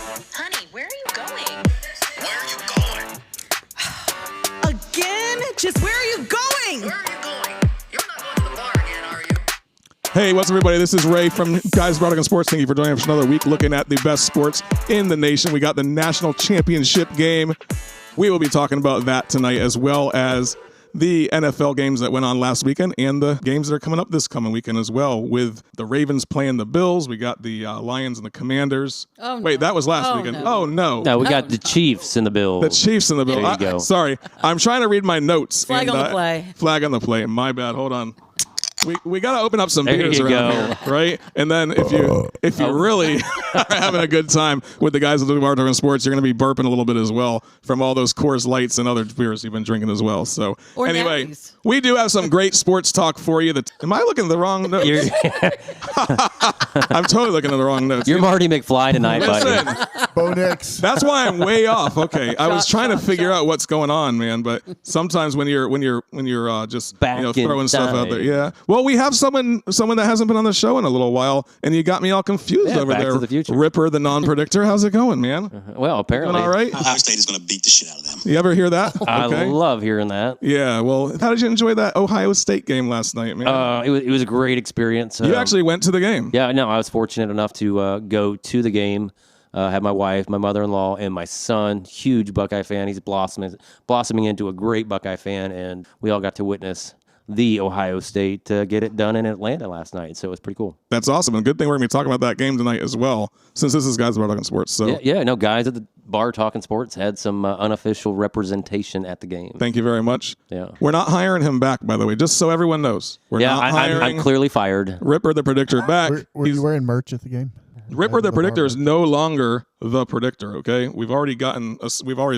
Honey, where are you going? Where are you going? Again? Just where are you going? Where are you going? You're not going to the bar again, are you? Hey, what's up, everybody? This is Ray from Guys About on Sports. Thank you for joining us for another week looking at the best sports in the nation. We got the national championship game. We will be talking about that tonight, as well as the NFL games that went on last weekend and the games that are coming up this coming weekend as well, with the Ravens playing the Bills. We got the Lions and the Commanders. Oh, no. Wait, that was last weekend. No. Oh, no. No, we got the Chiefs and the Bills. The Chiefs and the Bills. There you go. Sorry, I'm trying to read my notes. Flag on the play. Flag on the play. My bad. Hold on. We got to open up some There beers you around go. here, right? And then if you really are having a good time with the guys at the Bar Talking Sports, you're going to be burping a little bit as well from all those Coors Lights and other beers you've been drinking as well. So Or anyway, Natties. we do have some great sports talk for you. Am I looking at the wrong notes? You're, I'm totally looking at the wrong notes. you're Marty McFly tonight, Listen, buddy. Bo Nix. that's why I'm way off. Okay, I was trying to figure out what's going on, man. But sometimes when you're just Back in throwing stuff out there, time. yeah. Well, we have someone that hasn't been on the show in a little while, and you got me all confused Yeah, over Back there. to the Future. Ripper, the non-predictor. How's it going, man? Well, Doing apparently. all right? Ohio State is going to beat the shit out of them. You ever hear that? I Okay. love hearing that. Yeah. Well, how did you enjoy that Ohio State game last night, man? It was a great experience. you actually went to the game. Yeah, no, I was fortunate enough to go to the game. Had my wife, my mother-in-law, and my son, huge Buckeye fan. He's blossoming into a great Buckeye fan, and we all got to witness the Ohio State get it done in Atlanta last night. So it was pretty cool. That's awesome. And good thing we're going to be talking about that game tonight as well, since this is Guys About Talking Sports. So Yeah, no, guys at the bar talking sports had some unofficial representation at the game. thank you very much. Yeah. We're not hiring him back, by the way, just so everyone knows. We're Yeah, not hiring I'm clearly fired. Ripper the Predictor back. Were you wearing merch at the game? Ripper the The Predictor is barber. no longer the Predictor, okay? We've already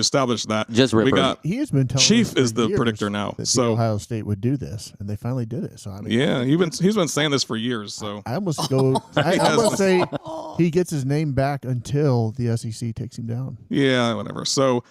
established that. Just Ripper. We got He has been telling Chief us for is the years predictor now, that so- the Ohio State would do this, and they finally did it. So I mean, yeah, he's been saying this for years, so I almost go. I almost say he gets his name back until the SEC takes him down. yeah, whatever. So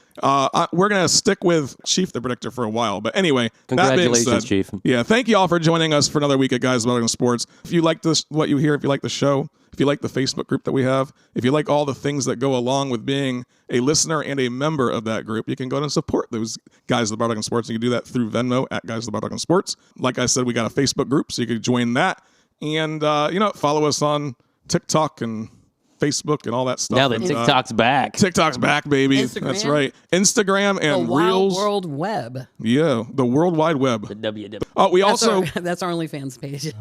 we're going to stick with Chief the Predictor for a while. But anyway, that being Congratulations, said, Chief. Yeah, thank you all for joining us for another week at Guys About Talking Sports. If you like this, what you hear, if you like the show, if you like the Facebook group that we have, if you like all the things that go along with being a listener and a member of that group, you can go and support those Guys About Talking Sports. You can do that through Venmo at Guys About Talking Sports. Like I said, we got a Facebook group, so you can join that. And, follow us on TikTok and Facebook and all that stuff. Now that And, TikTok's back. TikTok's back, baby. Instagram? That's right. Instagram The and Wild Reels. World Web. Yeah, the World Wide Web. The WW. Oh, we That's also, that's our OnlyFans page.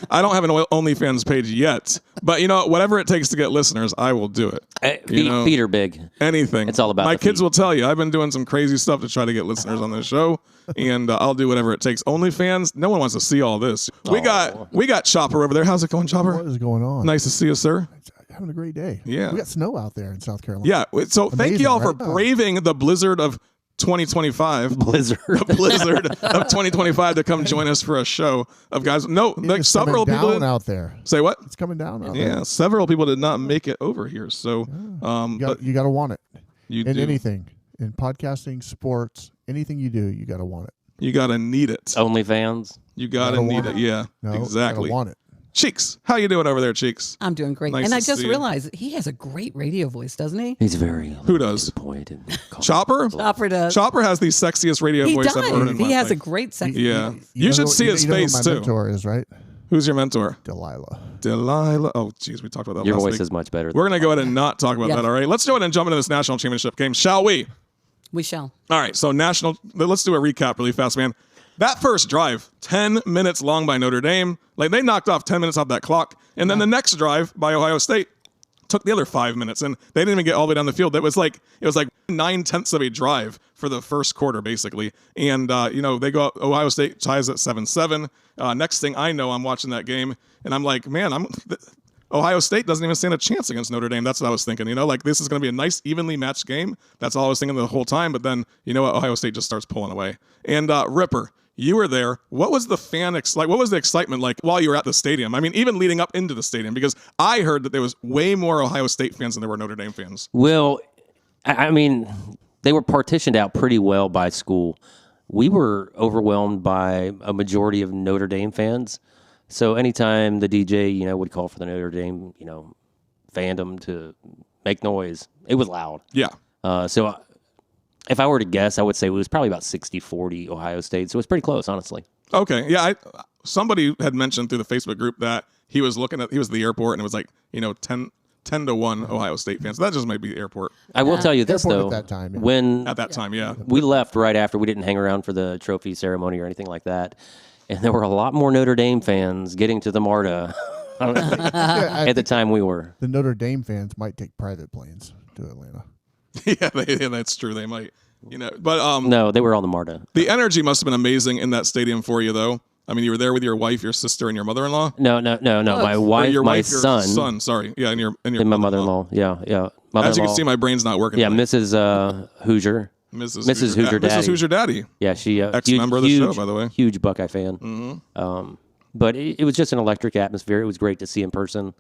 I don't have an OnlyFans page yet, but whatever it takes to get listeners, I will do it. Feet are big. Anything. It's all about my the kids feet. will tell you. I've been doing some crazy stuff to try to get listeners on this show, and I'll do whatever it takes. OnlyFans, no one wants to see all this. We got Chopper over there. How's it going, Chopper? What is going on? Nice to see you, sir. Having a great day. Yeah. we got snow out there in South Carolina. Yeah. So thank Amazing, you all for right? braving the blizzard of 2025. Blizzard. The blizzard of 2025 to come join us for a show of guys. No, like It's several coming people down did, out there. say what? It's coming down out there. Yeah, several people did not make it over here. So, You got to want it you in do. anything, in podcasting, sports, anything you do, you got to want it. You gotta need it. OnlyFans. You gotta Gotta need want it. it. Yeah, No, exactly. You got to want it. Cheeks, how you doing over there, Cheeks? I'm doing great. Nice and I to just see you. realized he has a great radio voice, doesn't he? He's very Who does? disappointed. Chopper? Chopper does. Chopper has the sexiest radio He voice I've heard in does. my He has a life. great sex Yeah. voice. You should know- see his know who face my too. mentor is, right? Who's your mentor? Delilah. Delilah. Oh, geez, we talked about that Your last voice week. is much better. We're gonna go ahead and not talk about Yes. that. All right, let's go ahead and jump into this national championship game, shall we? We shall. All right, so let's do a recap really fast, man. That first drive, 10 minutes long by Notre Dame. Like, they knocked off 10 minutes off that clock. And then the next drive by Ohio State took the other 5 minutes, and they didn't even get all the way down the field. It was like 9/10 of a drive for the first quarter, basically. And, they go up, Ohio State ties at 7-7. Next thing I know, I'm watching that game, and I'm like, man, Ohio State doesn't even stand a chance against Notre Dame. That's what I was thinking. This is going to be a nice, evenly matched game. That's all I was thinking the whole time. But then, Ohio State just starts pulling away. And Ripper, you were there. What was the what was the excitement like while you were at the stadium? I mean, even leading up into the stadium, because I heard that there was way more Ohio State fans than there were Notre Dame fans. Well, I mean, they were partitioned out pretty well by school. We were overwhelmed by a majority of Notre Dame fans. So anytime the DJ, would call for the Notre Dame, fandom to make noise. It was loud. Yeah. So if I were to guess, I would say it was probably about 60-40 Ohio State. So it was pretty close, honestly. Okay. Yeah. Somebody had mentioned through the Facebook group that he was at the airport and it was like, 10-1 Ohio State fans. So that just might be the airport I will tell you this, Airport though. at that time, yeah. When at that time. Yeah. we left right after, we didn't hang around for the trophy ceremony or anything like that. And there were a lot more Notre Dame fans getting to the MARTA at the time we were. The Notre Dame fans might take private planes to Atlanta. Yeah, that's true. They might, but No, they were on the MARTA. the energy must have been amazing in that stadium for you, though. I mean, you were there with your wife, your sister, and your mother-in-law. No. My Or wife, your my wife, your son, Sorry, yeah, and your and my mother-in-law. Yeah. As you Mother-in-law. can see, my brain's not working. Yeah, tonight. Mrs. Hoosier. Mrs. Hoosier Daddy. Mrs. Hoosier Daddy. Yeah, she Ex-member of the show, by the way. Huge Buckeye fan. Mm-hmm. But it was just an electric atmosphere. It was great to see in person.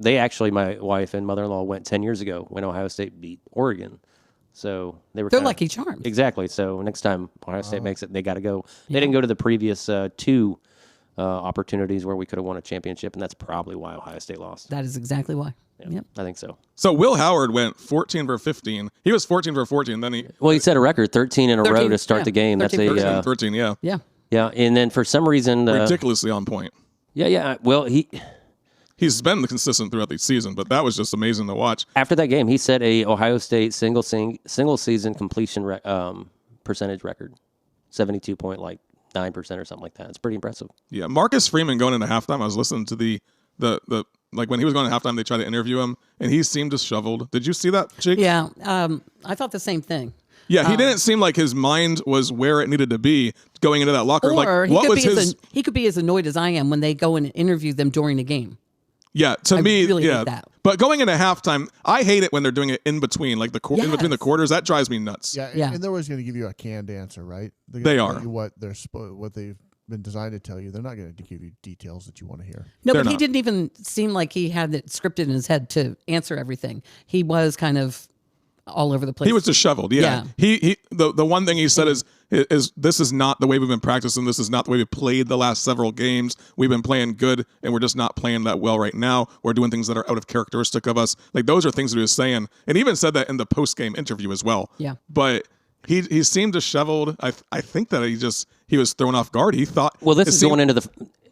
They actually, my wife and mother-in-law, went 10 years ago when Ohio State beat Oregon. So they're They're lucky charms. Exactly. So next time Ohio State makes it, they got to go. They didn't go to the previous two opportunities where we could have won a championship, and that's probably why Ohio State lost. That is exactly why. Yep. I think so. So Will Howard went 14 for 15. He was 14 for 14. Then He set a record, 13 in a row 13, to start yeah, the game. That's 13, a 13, yeah. Yeah. yeah. And then for some reason, Ridiculously on point. yeah. Well, He's been consistent throughout the season, but that was just amazing to watch. after that game, he set a Ohio State single season completion percentage record, 72.9% or something like that. It's pretty impressive. Yeah, Marcus Freeman going into halftime. I was listening to the like when he was going to halftime, they tried to interview him, and he seemed disheveled. Did you see that, Jake? Yeah. I thought the same thing. Yeah, he didn't seem like his mind was where it needed to be going into that locker room. Or Like, what was his? he could be as annoyed as I am when they go and interview them during the game. Yeah, to me, really hate yeah. that. But going into halftime, I hate it when they're doing it in between, like in between the Yes. quarters. That drives me nuts. Yeah, Yeah. and they're always going to give you a canned answer, right? They're They gonna tell are. you what they've been designed to tell you. They're not going to give you details that you want to hear. No, They're but he not. didn't even seem like he had it scripted in his head to answer everything. He was kind of all over the place. He was disheveled. Yeah. He the one thing he said is this is not the way we've been practicing. This is not the way we played the last several games. We've been playing good, and we're just not playing that well right now. We're doing things that are out of characteristic of us. Like those are things that he was saying, and he even said that in the post game interview as well. Yeah. But he seemed disheveled. I think that he was thrown off guard. He thought. Well, this it is seemed-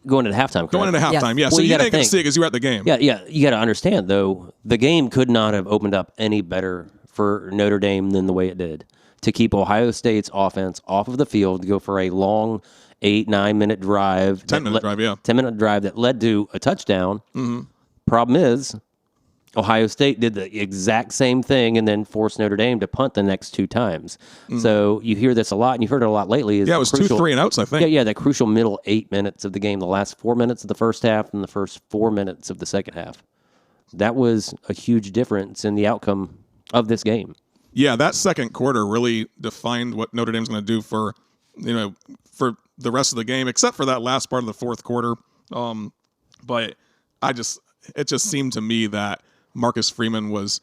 going into halftime. Correct? going into halftime. Yeah. Well, So you you gotta didn't get to think. see it because you were at the game. Yeah. You got to understand though, the game could not have opened up any better for Notre Dame than the way it did. To keep Ohio State's offense off of the field, to go for a long 8-9 minute drive, 10-minute drive, yeah. 10-minute drive that led to a touchdown. Mm-hmm. Problem is, Ohio State did the exact same thing and then forced Notre Dame to punt the next two times. So you hear this a lot, and you've heard it a lot lately. Yeah, it was 2 3-and-outs, I think. Yeah, the crucial middle 8 minutes of the game, the last 4 minutes of the first half and the first 4 minutes of the second half. That was a huge difference in the outcome of this game. Yeah, that second quarter really defined what Notre Dame's going to do for the rest of the game, except for that last part of the fourth quarter. But it just seemed to me that Marcus Freeman was,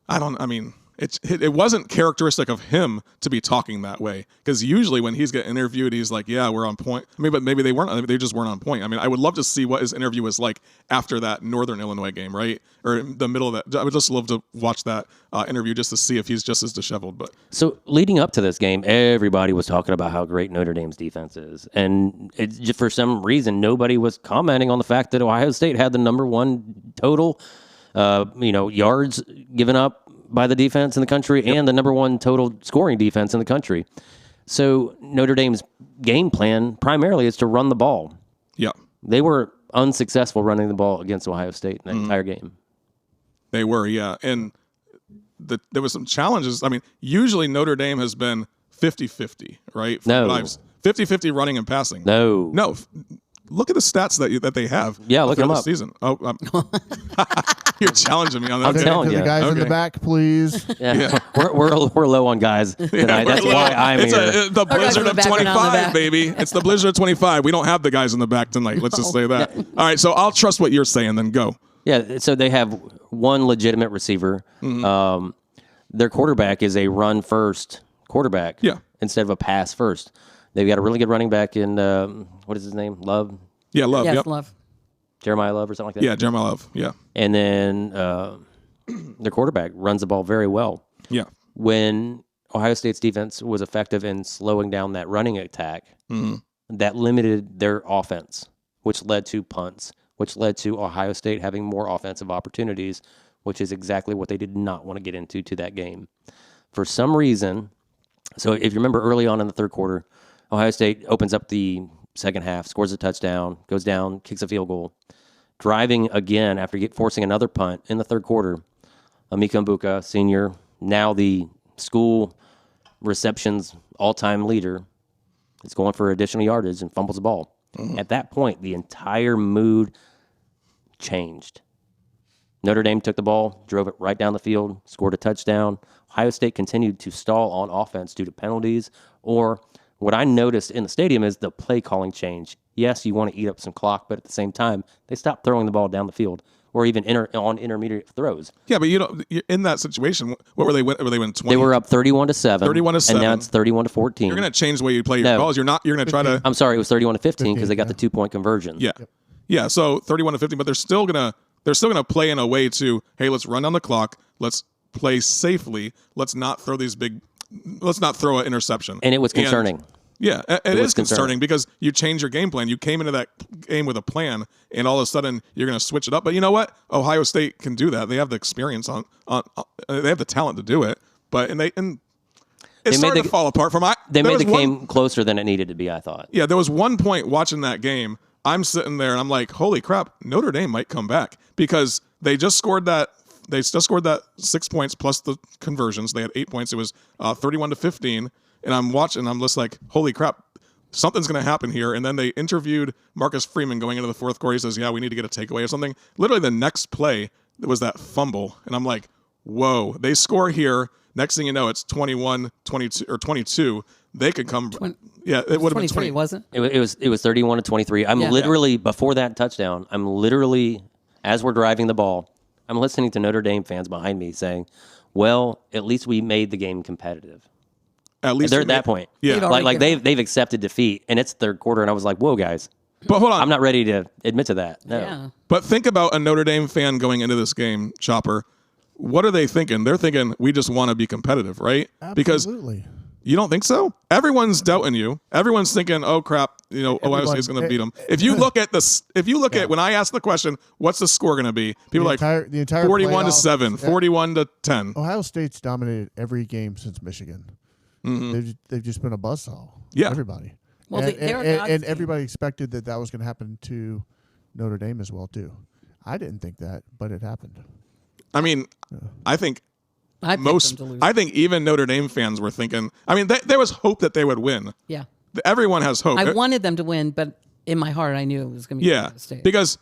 it wasn't characteristic of him to be talking that way, because usually when he's getting interviewed, he's like, yeah, we're on point. I mean, but maybe they weren't. They just weren't on point. I mean, I would love to see what his interview was like after that Northern Illinois game, right? Or in the middle of that. I would just love to watch that interview just to see if he's just as disheveled. But So leading up to this game, everybody was talking about how great Notre Dame's defense is. And just for some reason, nobody was commenting on the fact that Ohio State had the number one total yards given up by the defense in the country and the number one total scoring defense in the country. So Notre Dame's game plan primarily is to run the ball. yeah, They were unsuccessful running the ball against Ohio State in the entire game. they were, yeah. And there was some challenges. I mean, usually Notre Dame has been 50-50, right? No. 50-50 running and passing. No. No. Look at the stats that they have. Yeah, look throughout them the up. season. Oh, you're challenging me on that. I'm telling To the you. guys in the Okay. back, please. Yeah. We're low on guys tonight. That's We're why low. I'm it's here. the guys blizzard in the of back are not in the 25, back. baby. It's the blizzard of 25. We don't have the guys in the back tonight. Let's just say that. All right, so I'll trust what you're saying. Then go. Yeah, so they have one legitimate receiver. Their quarterback is a run-first quarterback Yeah. instead of a pass-first. They've got a really good running back in, what is his name? Love? Yeah, Love. Yes, Yep. love. Jeremiah Love or something like that? Yeah, Jeremiah Love. Yeah. And then their quarterback, runs the ball very well. Yeah. When Ohio State's defense was effective in slowing down that running attack, that limited their offense, which led to punts, which led to Ohio State having more offensive opportunities, which is exactly what they did not want to get into to that game. For some reason, so if you remember early on in the third quarter, Ohio State opens up the second half, scores a touchdown, goes down, kicks a field goal. Driving again after forcing another punt in the third quarter, Emeka Mbuka, senior, now the school receptions all-time leader, is going for additional yardage and fumbles the ball. At that point, the entire mood changed. Notre Dame took the ball, drove it right down the field, scored a touchdown. Ohio State continued to stall on offense due to penalties, or what I noticed in the stadium is the play calling change. Yes, you want to eat up some clock, but at the same time, they stopped throwing the ball down the field or even on intermediate throws. Yeah, but you're in that situation. What were they? Were they win 20? They were up 31-7. 31-7. And now it's 31-14. You're going to change the way you play your balls. You're going to try to. I'm sorry, it was 31-15 because they got the 2-point conversion. Yeah, yeah. So 31-15, but they're still gonna play in a way to, hey, let's run down the clock. Let's play safely. Let's not throw an interception. And it was concerning. Yeah, it is concerning because you change your game plan. You came into that game with a plan, and all of a sudden you're going to switch it up. But you know what? Ohio State can do that. They have the experience they have the talent to do it. But it's starting to fall apart. They made the game closer than it needed to be, I thought. Yeah, there was one point watching that game. I'm sitting there and I'm like, holy crap, Notre Dame might come back because they just scored that. They just scored that 6 points plus the conversions. They had 8 points. It was 31-15. And I'm watching, I'm just like, holy crap, something's going to happen here. And then they interviewed Marcus Freeman going into the fourth quarter. He says, yeah, we need to get a takeaway or something. Literally the next play was that fumble. And I'm like, whoa, they score here. Next thing you know, it's 21, 22, or 22. They could come. Yeah, it would have been 20. Wasn't it? It was 31-23. I'm literally, before that touchdown, as we're driving the ball, I'm listening to Notre Dame fans behind me saying, well, at least we made the game competitive. At least they're at that point. Yeah. Like they've accepted defeat, and it's third quarter, and I was like, whoa, guys. But hold on. I'm not ready to admit to that. No. Yeah. But think about a Notre Dame fan going into this game, Chopper. What are they thinking? They're thinking, we just want to be competitive, right? Absolutely. Because you don't think so? Everyone's doubting you. Everyone's thinking, oh, crap, Ohio State's going to beat them. If you look at when I ask the question, what's the score going to be? People the entire 41-7, 41-10. Ohio State's dominated every game since Michigan. Mm-hmm. They've just been a buzzsaw. Yeah. Everybody. Well, and everybody expected that was going to happen to Notre Dame as well, too. I didn't think that, but it happened. I mean, I think I think even Notre Dame fans were thinking, I mean, there was hope that they would win. Yeah. Everyone has hope. I wanted them to win, but in my heart, I knew it was going to be Ohio State. Because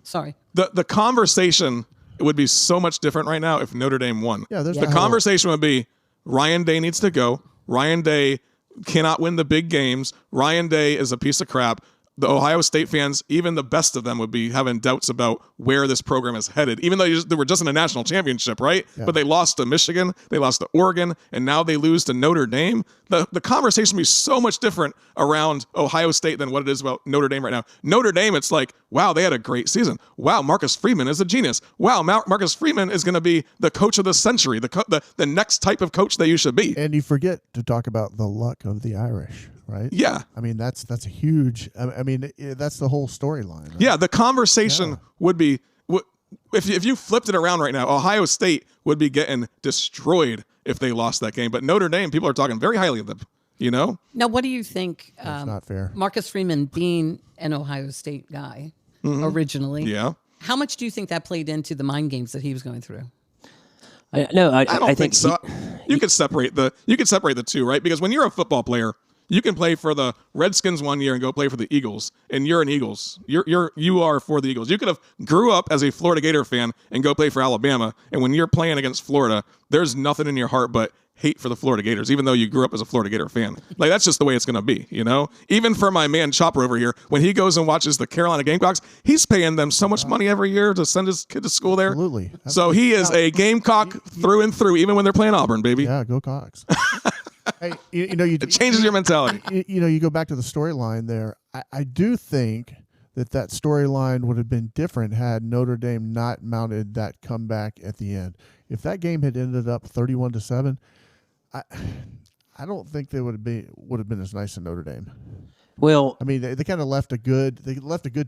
sorry, the conversation would be so much different right now if Notre Dame won. Yeah, the conversation would be Ryan Day needs to go. Ryan Day cannot win the big games. Ryan Day is a piece of crap. The Ohio State fans, even the best of them, would be having doubts about where this program is headed, even though they were just in a national championship, right? Yeah. But they lost to Michigan, they lost to Oregon, and now they lose to Notre Dame. The conversation would be so much different around Ohio State than what it is about Notre Dame right now. Notre Dame, it's like, wow, they had a great season. Wow, Marcus Freeman is a genius. Wow, Marcus Freeman is going to be the coach of the century, the next type of coach that you should be. And you forget to talk about the luck of the Irish. Right? Yeah. I mean, that's a huge. I mean, that's the whole storyline. Right? Yeah, the conversation would be if you flipped it around right now, Ohio State would be getting destroyed if they lost that game. But Notre Dame, people are talking very highly of them. Now, what do you think? That's not fair. Marcus Freeman being an Ohio State guy originally. Yeah. How much do you think that played into the mind games that he was going through? I don't think so. You could separate the two, right? Because when you're a football player, you can play for the Redskins one year and go play for the Eagles, and you're an Eagles. You are for the Eagles. You could have grew up as a Florida Gator fan and go play for Alabama, and when you're playing against Florida, there's nothing in your heart but hate for the Florida Gators, even though you grew up as a Florida Gator fan. Like, that's just the way it's going to be, Even for my man Chopper over here, when he goes and watches the Carolina Gamecocks, he's paying them so much money every year to send his kid to school there. Absolutely. So he is a Gamecock through and through, even when they're playing Auburn, baby. Yeah, go Cox. Hey, it changes your mentality. You go back to the storyline there. I do think that storyline would have been different had Notre Dame not mounted that comeback at the end. If that game had ended up 31-7, I don't think they would have been as nice in Notre Dame. Well, I mean, they kind of left a good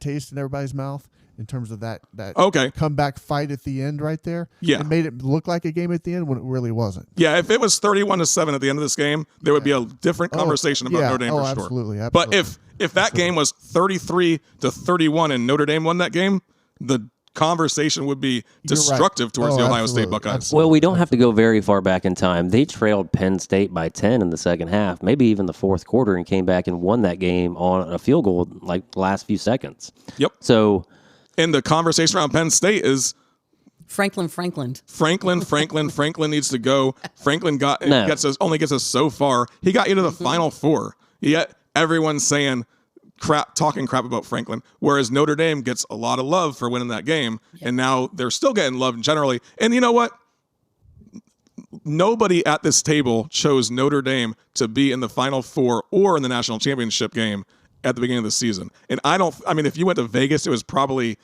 taste in everybody's mouth in terms of that Okay. comeback fight at the end right there. Yeah. It made it look like a game at the end when it really wasn't. Yeah, if it was 31-7 at the end of this game, there would be a different conversation about Notre Dame for sure. Absolutely. But if that game was 33-31 and Notre Dame won that game, the conversation would be destructive towards the Ohio State Buckeyes. Absolutely. Well, we don't have to go very far back in time. They trailed Penn State by 10 in the second half, maybe even the fourth quarter, and came back and won that game on a field goal like the last few seconds. Yep. So, And the conversation around Penn State is Franklin. Franklin needs to go. Franklin No. only gets us so far. He got you to the Final Four. Yet everyone's saying talking crap about Franklin, whereas Notre Dame gets a lot of love for winning that game, and now they're still getting love generally. And you know what? Nobody at this table chose Notre Dame to be in the Final Four or in the national championship game at the beginning of the season. And if you went to Vegas, it was probably,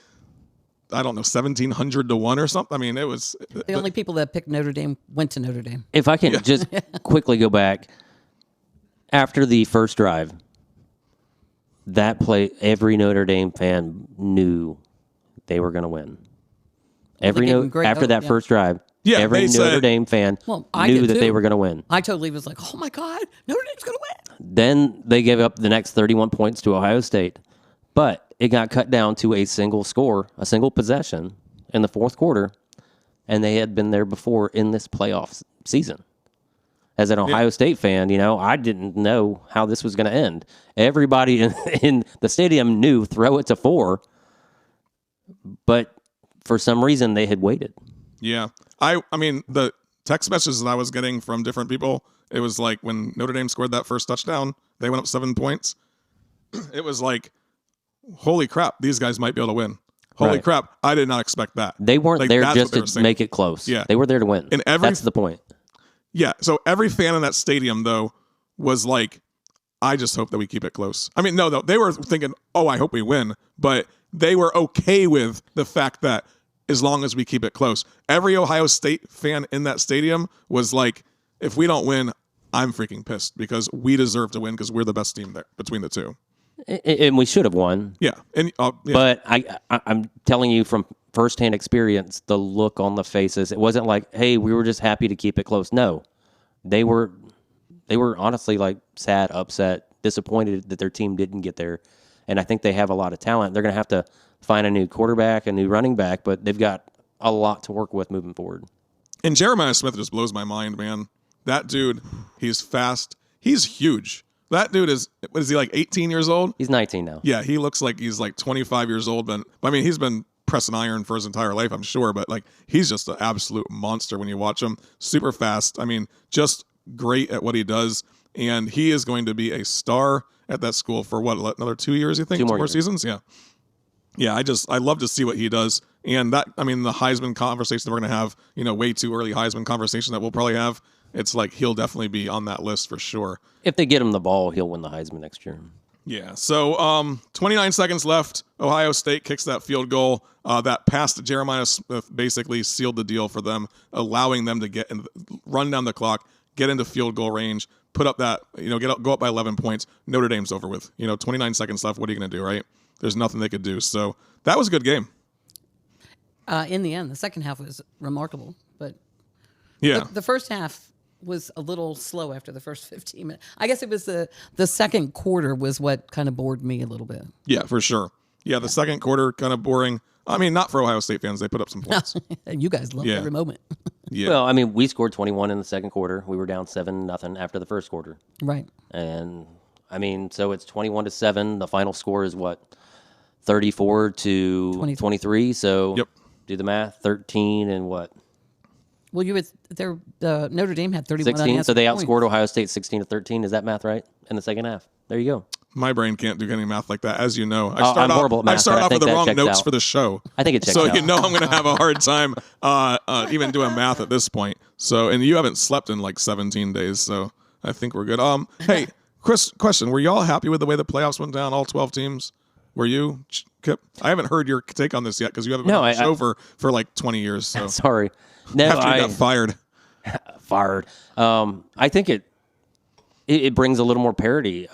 1,700 to 1 or something. I mean, it was The only people that picked Notre Dame went to Notre Dame. if I can just quickly go back, after the first drive, that play, every Notre Dame fan knew they were going to win. gave them great After hope, that yeah. first drive, Yeah, every they Notre said- Dame fan I knew did that too. they were going to win. I totally was like, oh my God, Notre Dame's going to win. Then they gave up the next 31 points to Ohio State. But it got cut down to a single score, a single possession in the fourth quarter, and they had been there before in this playoff season. As an Ohio State fan, I didn't know how this was going to end. Everybody in the stadium knew throw it to 4, but for some reason they had waited. Yeah. I mean, the text messages that I was getting from different people, it was like when Notre Dame scored that first touchdown, they went up 7 points. It was like, holy crap, these guys might be able to win. Holy Right. crap, I did not expect that. They weren't Like, there that's just what they were to saying. make it close. Yeah. They were there to win. And That's the point. Yeah, so every fan in that stadium, though, was like, I just hope that we keep it close. I mean, no, they were thinking, oh, I hope we win. But they were okay with the fact that as long as we keep it close. Every Ohio State fan in that stadium was like, if we don't win, I'm freaking pissed because we deserve to win because we're the best team there between the two. And we should have won. Yeah. And yeah. But I'm telling you from firsthand experience, the look on the faces, it wasn't like, hey, we were just happy to keep it close. No, they were honestly like sad, upset, disappointed that their team didn't get there. And I think they have a lot of talent. They're going to have to find a new quarterback, a new running back, but they've got a lot to work with moving forward. And Jeremiah Smith just blows my mind, man. That dude, he's fast. He's huge. That dude is, what is he, like 18 years old? He's 19 now. Yeah, he looks like he's like 25 years old. But I mean, he's been pressing iron for his entire life, I'm sure. But like, he's just an absolute monster when you watch him. Super fast. I mean, just great at what he does. And he is going to be a star at that school for what, another 2 years, you think? 2 more more years. seasons? Yeah. Yeah, I love to see what he does. And that, I mean, the Heisman conversation that we're going to have, way too early Heisman conversation that we'll probably have. It's like he'll definitely be on that list for sure. If they get him the ball, he'll win the Heisman next year. Yeah. So 29 seconds left. Ohio State kicks that field goal. That pass to Jeremiah Smith basically sealed the deal for them, allowing them to run down the clock, get into field goal range, put up that, go up by 11 points. Notre Dame's over with. 29 seconds left. What are you going to do, right? There's nothing they could do. So that was a good game. In the end, the second half was remarkable, but Yeah. the first half was a little slow after the first 15 minutes. I guess it was the second quarter was what kind of bored me a little bit. Yeah, for sure. Yeah, the second quarter kind of boring. I mean, not for Ohio State fans. They put up some points. You guys loved Yeah. every moment. Yeah. Well, I mean, we scored 21 in the second quarter. We were down 7-0 after the first quarter. Right. And I mean, so it's 21-7. The final score is what? 34 to 23. So Yep. do the math. 13 and what? Well, Notre Dame had 31 16. So unanswered they points. outscored Ohio State 16-13. Is that math right? In the second half. There you go. My brain can't do any math like that, as you know. I'm horrible at math, I started but I off with think the that wrong checks notes out. for the show. I think it checks So out. you know I'm going to have a hard time even doing math at this point. So, and you haven't slept in like 17 days, so I think we're good. Hey, Chris, question: were y'all happy with the way the playoffs went down? All 12 teams? Were you? Kip? I haven't heard your take on this yet because you haven't been No, on the show for like 20 years. So Sorry. No, after you got fired. I think it brings a little more parity.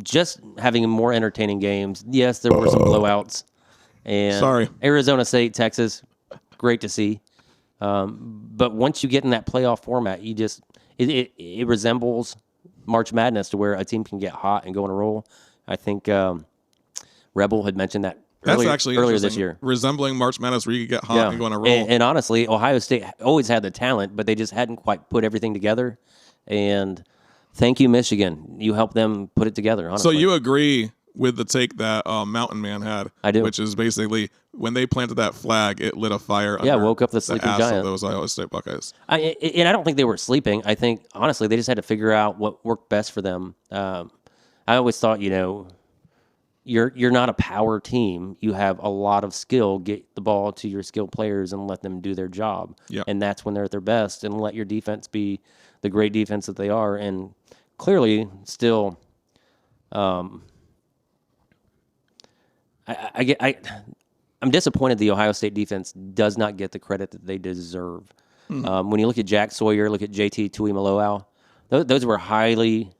Just having more entertaining games. Yes, there were some blowouts. And Sorry. Arizona State, Texas, great to see. But once you get in that playoff format, you just it resembles March Madness to where a team can get hot and go on a roll. I think Rebel had mentioned that That's actually earlier interesting. this year. Resembling March Madness where you could get hot and go on a roll. And honestly, Ohio State always had the talent, but they just hadn't quite put everything together. And thank you, Michigan. You helped them put it together, So honestly. you agree with the take that Mountain Man had? I do. Which is basically when they planted that flag, it lit a fire. Yeah, under woke up the sleeping ass giant. of those Iowa State Buckeyes. And I don't think they were sleeping. I think, honestly, they just had to figure out what worked best for them. I always thought, you're not a power team. You have a lot of skill. Get the ball to your skilled players and let them do their job. Yep. And that's when they're at their best. And let your defense be the great defense that they are. And clearly, still, I'm disappointed the Ohio State defense does not get the credit that they deserve. When you look at Jack Sawyer, look at JT Tuimoloau, those were highly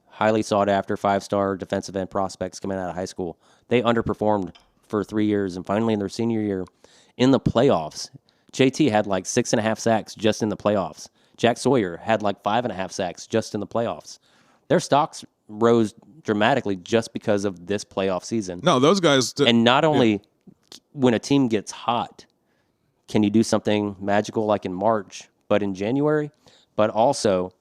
sought after 5-star defensive end prospects coming out of high school. They underperformed for 3 years, and finally in their senior year, in the playoffs, JT had like 6.5 sacks just in the playoffs. Jack Sawyer had like 5.5 sacks just in the playoffs. Their stocks rose dramatically just because of this playoff season. No, those guys. And not only when a team gets hot, can you do something magical like in March, but in January, but also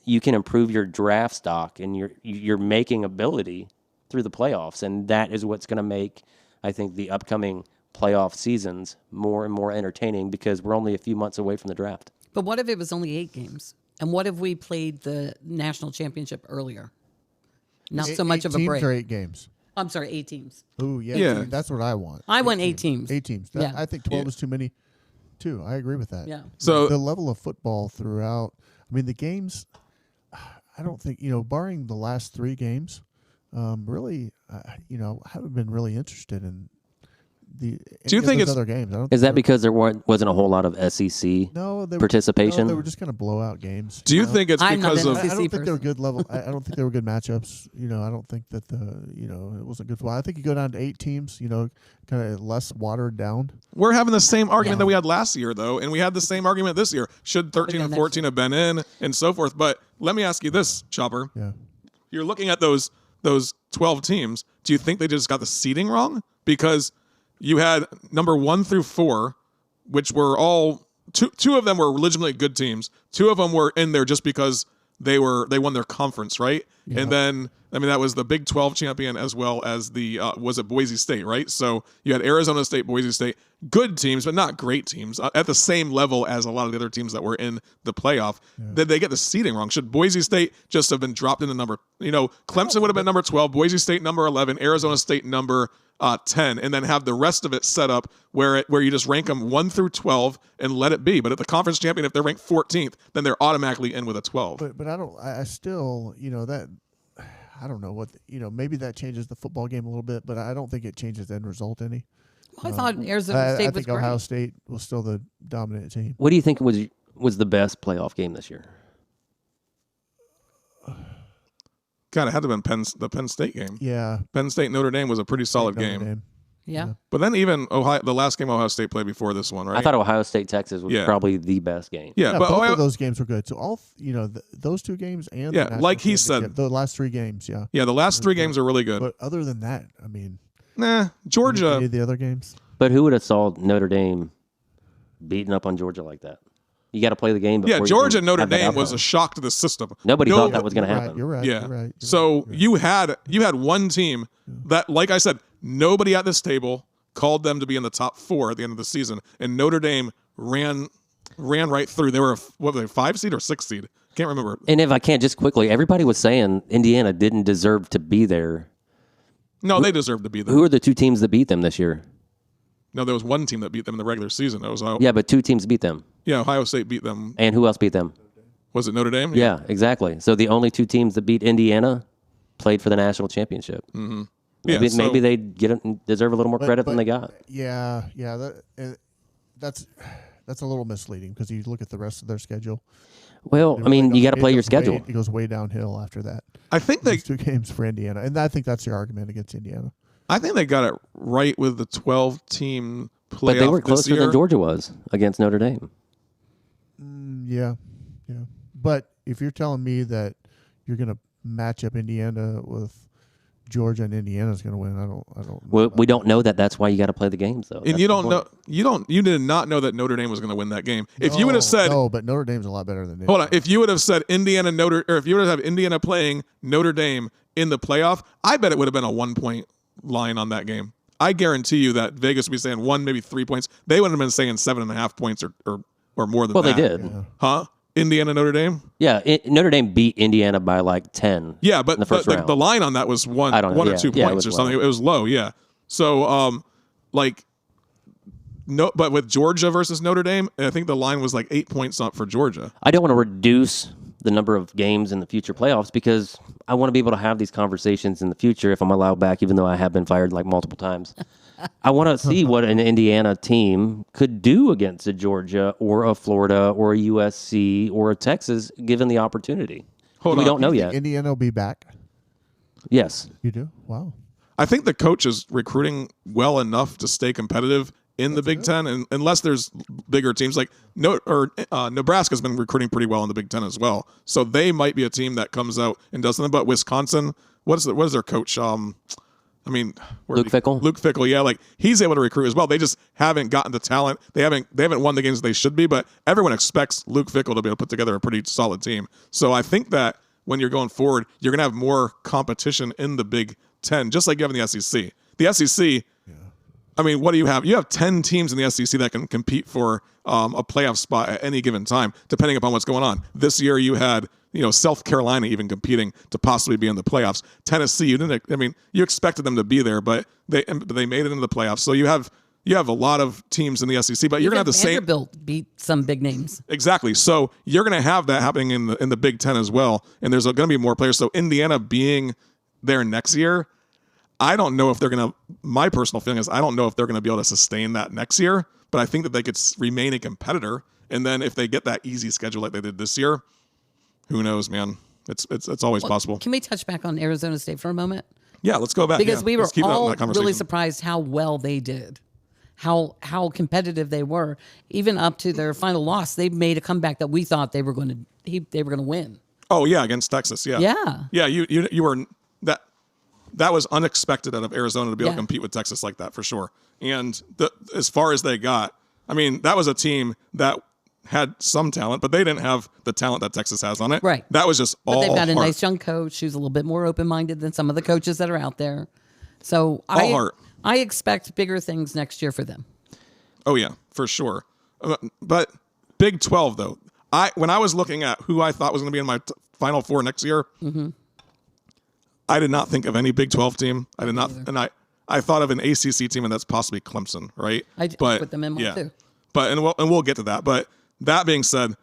you can improve your draft stock and your making ability through the playoffs. And that is what's going to make, I think, the upcoming playoff seasons more and more entertaining because we're only a few months away from the draft. But what if it was only 8 games? And what if we played the national championship earlier? Not so much of a 8 break. teams or 8 games. I'm sorry, 8 teams. Oh, yeah. Yeah. That's what I want. I want 8 teams. 8 teams. Yeah. I think 12 is too many, too. I agree with that. Yeah. So the level of football throughout, I mean, the games, I don't think, barring the last 3 games, really, I haven't been really interested in Do you think it's other games. I don't Is think that because there wasn't a whole lot of SEC no, they participation? No, they were just kind of blowout games. Do you think it's I'm not because an of? I don't think person. they were good level. I don't think they were good matchups. I don't think that it wasn't good. I think you go down to 8 teams. Kind of less watered down. We're having the same argument that we had last year, though, and we had the same argument this year. Should 13 and 14 have been in, and so forth? But let me ask you this, Chopper. Yeah. You're looking at those 12 teams. Do you think they just got the seeding wrong? Because you had number 1 through 4, which were all two of them were legitimately good teams. 2 of them were in there just because they won their conference, right? Yeah. And then that was the Big 12 champion as well as the was it Boise State, right? So you had Arizona State, Boise State, good teams but not great teams at the same level as a lot of the other teams that were in the playoff. Yeah. Did they get the seeding wrong? Should Boise State just have been dropped into number? Clemson would have been number 12, Boise State number 11, Arizona State number 10, and then have the rest of it set up where you just rank them 1 through 12 and let it be. But at the conference champion, if they're ranked 14th, then they're automatically in with a 12. But I still that I don't know what maybe that changes the football game a little bit, but I don't think it changes the end result any. Well, I thought Arizona State I was think great. Ohio State was still the dominant team. What do you think was the best playoff game this year? God, it had to have been the Penn State game. Yeah. Penn State Notre Dame was a pretty solid Notre game. Dame. Yeah. But then even the last game Ohio State played before this one, right? I thought Ohio State Texas was probably the best game. Yeah, but both of those games were good. So all those 2 games and the national like he said, the last 3 games, the last 3 games are really good. But other than that, I mean, Georgia. any of the other games. But who would have saw Notre Dame beating up on Georgia like that? You got to play the game before. Yeah, you Georgia can Notre have that Dame was outcome. a shock to the system. Nobody thought that was going to happen. You're right. Yeah. You're right. So you had one team that, like I said, nobody at this table called them to be in the top 4 at the end of the season, and Notre Dame ran right through. They were 5 seed or 6 seed? Can't remember. And if I can't, just quickly, everybody was saying Indiana didn't deserve to be there. No, they deserved to be there. Who are the 2 teams that beat them this year? No, there was one team that beat them in the regular season. That was Yeah, but 2 teams beat them. Yeah, Ohio State beat them. And who else beat them? Was it Notre Dame? Yeah, exactly. So the only 2 teams that beat Indiana played for the national championship. Mm-hmm. Maybe they deserve a little more credit than they got. Yeah. That's a little misleading because you look at the rest of their schedule. Well, I mean, you got to play your schedule. It goes way downhill after that. I think Those 2 games for Indiana, and I think that's your argument against Indiana. I think they got it right with the 12-team playoff. But they were this closer year. than Georgia was against Notre Dame. Yeah. But if you're telling me that you're going to match up Indiana with Georgia and Indiana's going to win, I don't. Well, we don't know that. That's why you got to play the games, though. And That's you the don't point. know. You did not know that Notre Dame was going to win that game. If you would have said, no, but Notre Dame's a lot better than Indiana. hold on, if you would have said if you would have Indiana playing Notre Dame in the playoff, I bet it would have been a 1-point line on that game. I guarantee you that Vegas would be saying 1, maybe 3 points. They wouldn't have been saying 7.5 points or more than that. Well, they did. Huh? Indiana, Notre Dame? Yeah, Notre Dame beat Indiana by like 10. Yeah, but in the first round. The line on that was one I don't know. or Yeah. 2 Yeah, it points was or something. low. It was low, yeah. So, no, but with Georgia versus Notre Dame, I think the line was like 8 points up for Georgia. I don't want to reduce the number of games in the future playoffs because I want to be able to have these conversations in the future if I'm allowed back, even though I have been fired like multiple times. I want to see what an Indiana team could do against a Georgia or a Florida or a USC or a Texas given the opportunity. Hold we on. don't know You yet. think Indiana will be back? Yes. You do? Wow. I think the coach is recruiting well enough to stay competitive in the Big Ten, and unless there's bigger teams like Nebraska's been recruiting pretty well in the Big Ten as well, so they might be a team that comes out and does something. But Wisconsin, what is their coach? Luke Fickell? Luke Fickell, yeah, like he's able to recruit as well. They just haven't gotten the talent. They haven't won the games they should be, but everyone expects Luke Fickell to be able to put together a pretty solid team. So I think that when you're going forward, you're going to have more competition in the Big Ten, just like you have in the SEC. The SEC, I mean, what do you have? You have 10 teams in the SEC that can compete for a playoff spot at any given time, depending upon what's going on. This year, you had South Carolina even competing to possibly be in the playoffs. Tennessee, you expected them to be there, but they made it into the playoffs. So you have a lot of teams in the SEC, but you're going to have the same. Vanderbilt beat some big names. Exactly. So you're going to have that happening in the Big Ten as well, and there's going to be more players. So Indiana being there next year, I don't know if they're going to. My personal feeling is I don't know if they're going to be able to sustain that next year, but I think that they could remain a competitor. And then if they get that easy schedule like they did this year, who knows, man? It's always possible. Can we touch back on Arizona State for a moment? Yeah, let's go back Because we were Let's keep all that conversation. really surprised how well they did, how competitive they were. Even up to their final loss, they made a comeback that we thought they were going to win. Oh yeah, against Texas. Yeah. Yeah. Yeah. You were that was unexpected out of Arizona to be able to compete with Texas like that for sure. And as far as they got, I mean, that was a team that had some talent, but they didn't have the talent that Texas has on it. Right. That was just But all they've got a heart. nice young coach who's a little bit more open-minded than some of the coaches that are out there. So All heart. I expect bigger things next year for them. Oh yeah, for sure. But Big 12 though, when I was looking at who I thought was going to be in my Final Four next year, I did not think of any Big 12 team. I did not, and I thought of an ACC team, and that's possibly Clemson, right? I put them in one too. But and we'll get to that. But that being said,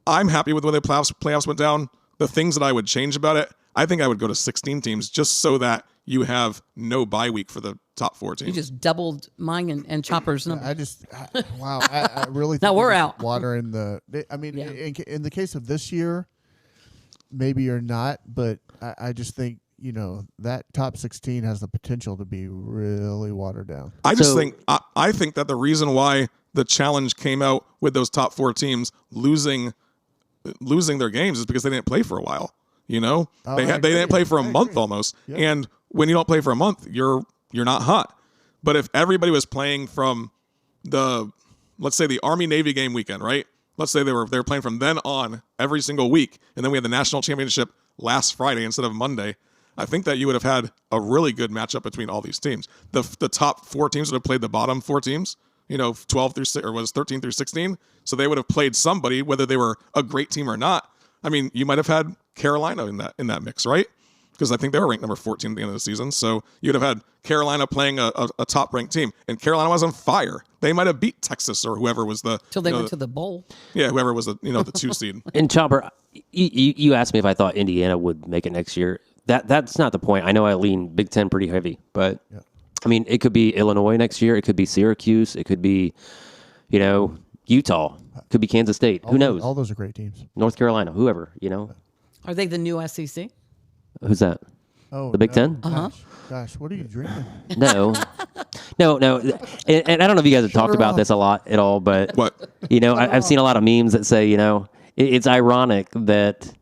I'm happy with the way the playoffs went down. The things that I would change about it, I think I would go to 16 teams just so that you have no bye week for the top 4 teams. You just doubled mine and Chopper's number. I really think Now we're there's out. water in the. I mean, Yeah. in the case of this year, maybe you're not, but I just think that top 16 has the potential to be really watered down. I just think I think that the reason why the challenge came out with those top 4 teams losing their games is because they didn't play for a while. They didn't play for a month almost, and when you don't play for a month, you're not hot. But if everybody was playing from let's say the Army Navy game weekend, right? Let's say they were playing from then on every single week, and then we had the national championship last Friday instead of Monday. I think that you would have had a really good matchup between all these teams. The top 4 teams would have played the bottom 4 teams, 12 through or was 13 through 16. So they would have played somebody, whether they were a great team or not. I mean, you might have had Carolina in that mix, right? Because I think they were ranked number 14 at the end of the season. So you'd have had Carolina playing a top ranked team, and Carolina was on fire. They might have beat Texas or whoever was Till they went to the bowl. Yeah, whoever was the 2 seed. And Chopper, you asked me if I thought Indiana would make it next year. That's not the point. I know I lean Big Ten pretty heavy, but I mean, it could be Illinois next year. It could be Syracuse. It could be, Utah. It could be Kansas State. Who knows? All those are great teams. North Carolina, whoever, Are they the new SEC? Who's that? Oh, The Big Ten? Gosh, what are you drinking? No. No. And I don't know if you guys have talked about this a lot at all, but What? I've seen a lot of memes that say, it's ironic that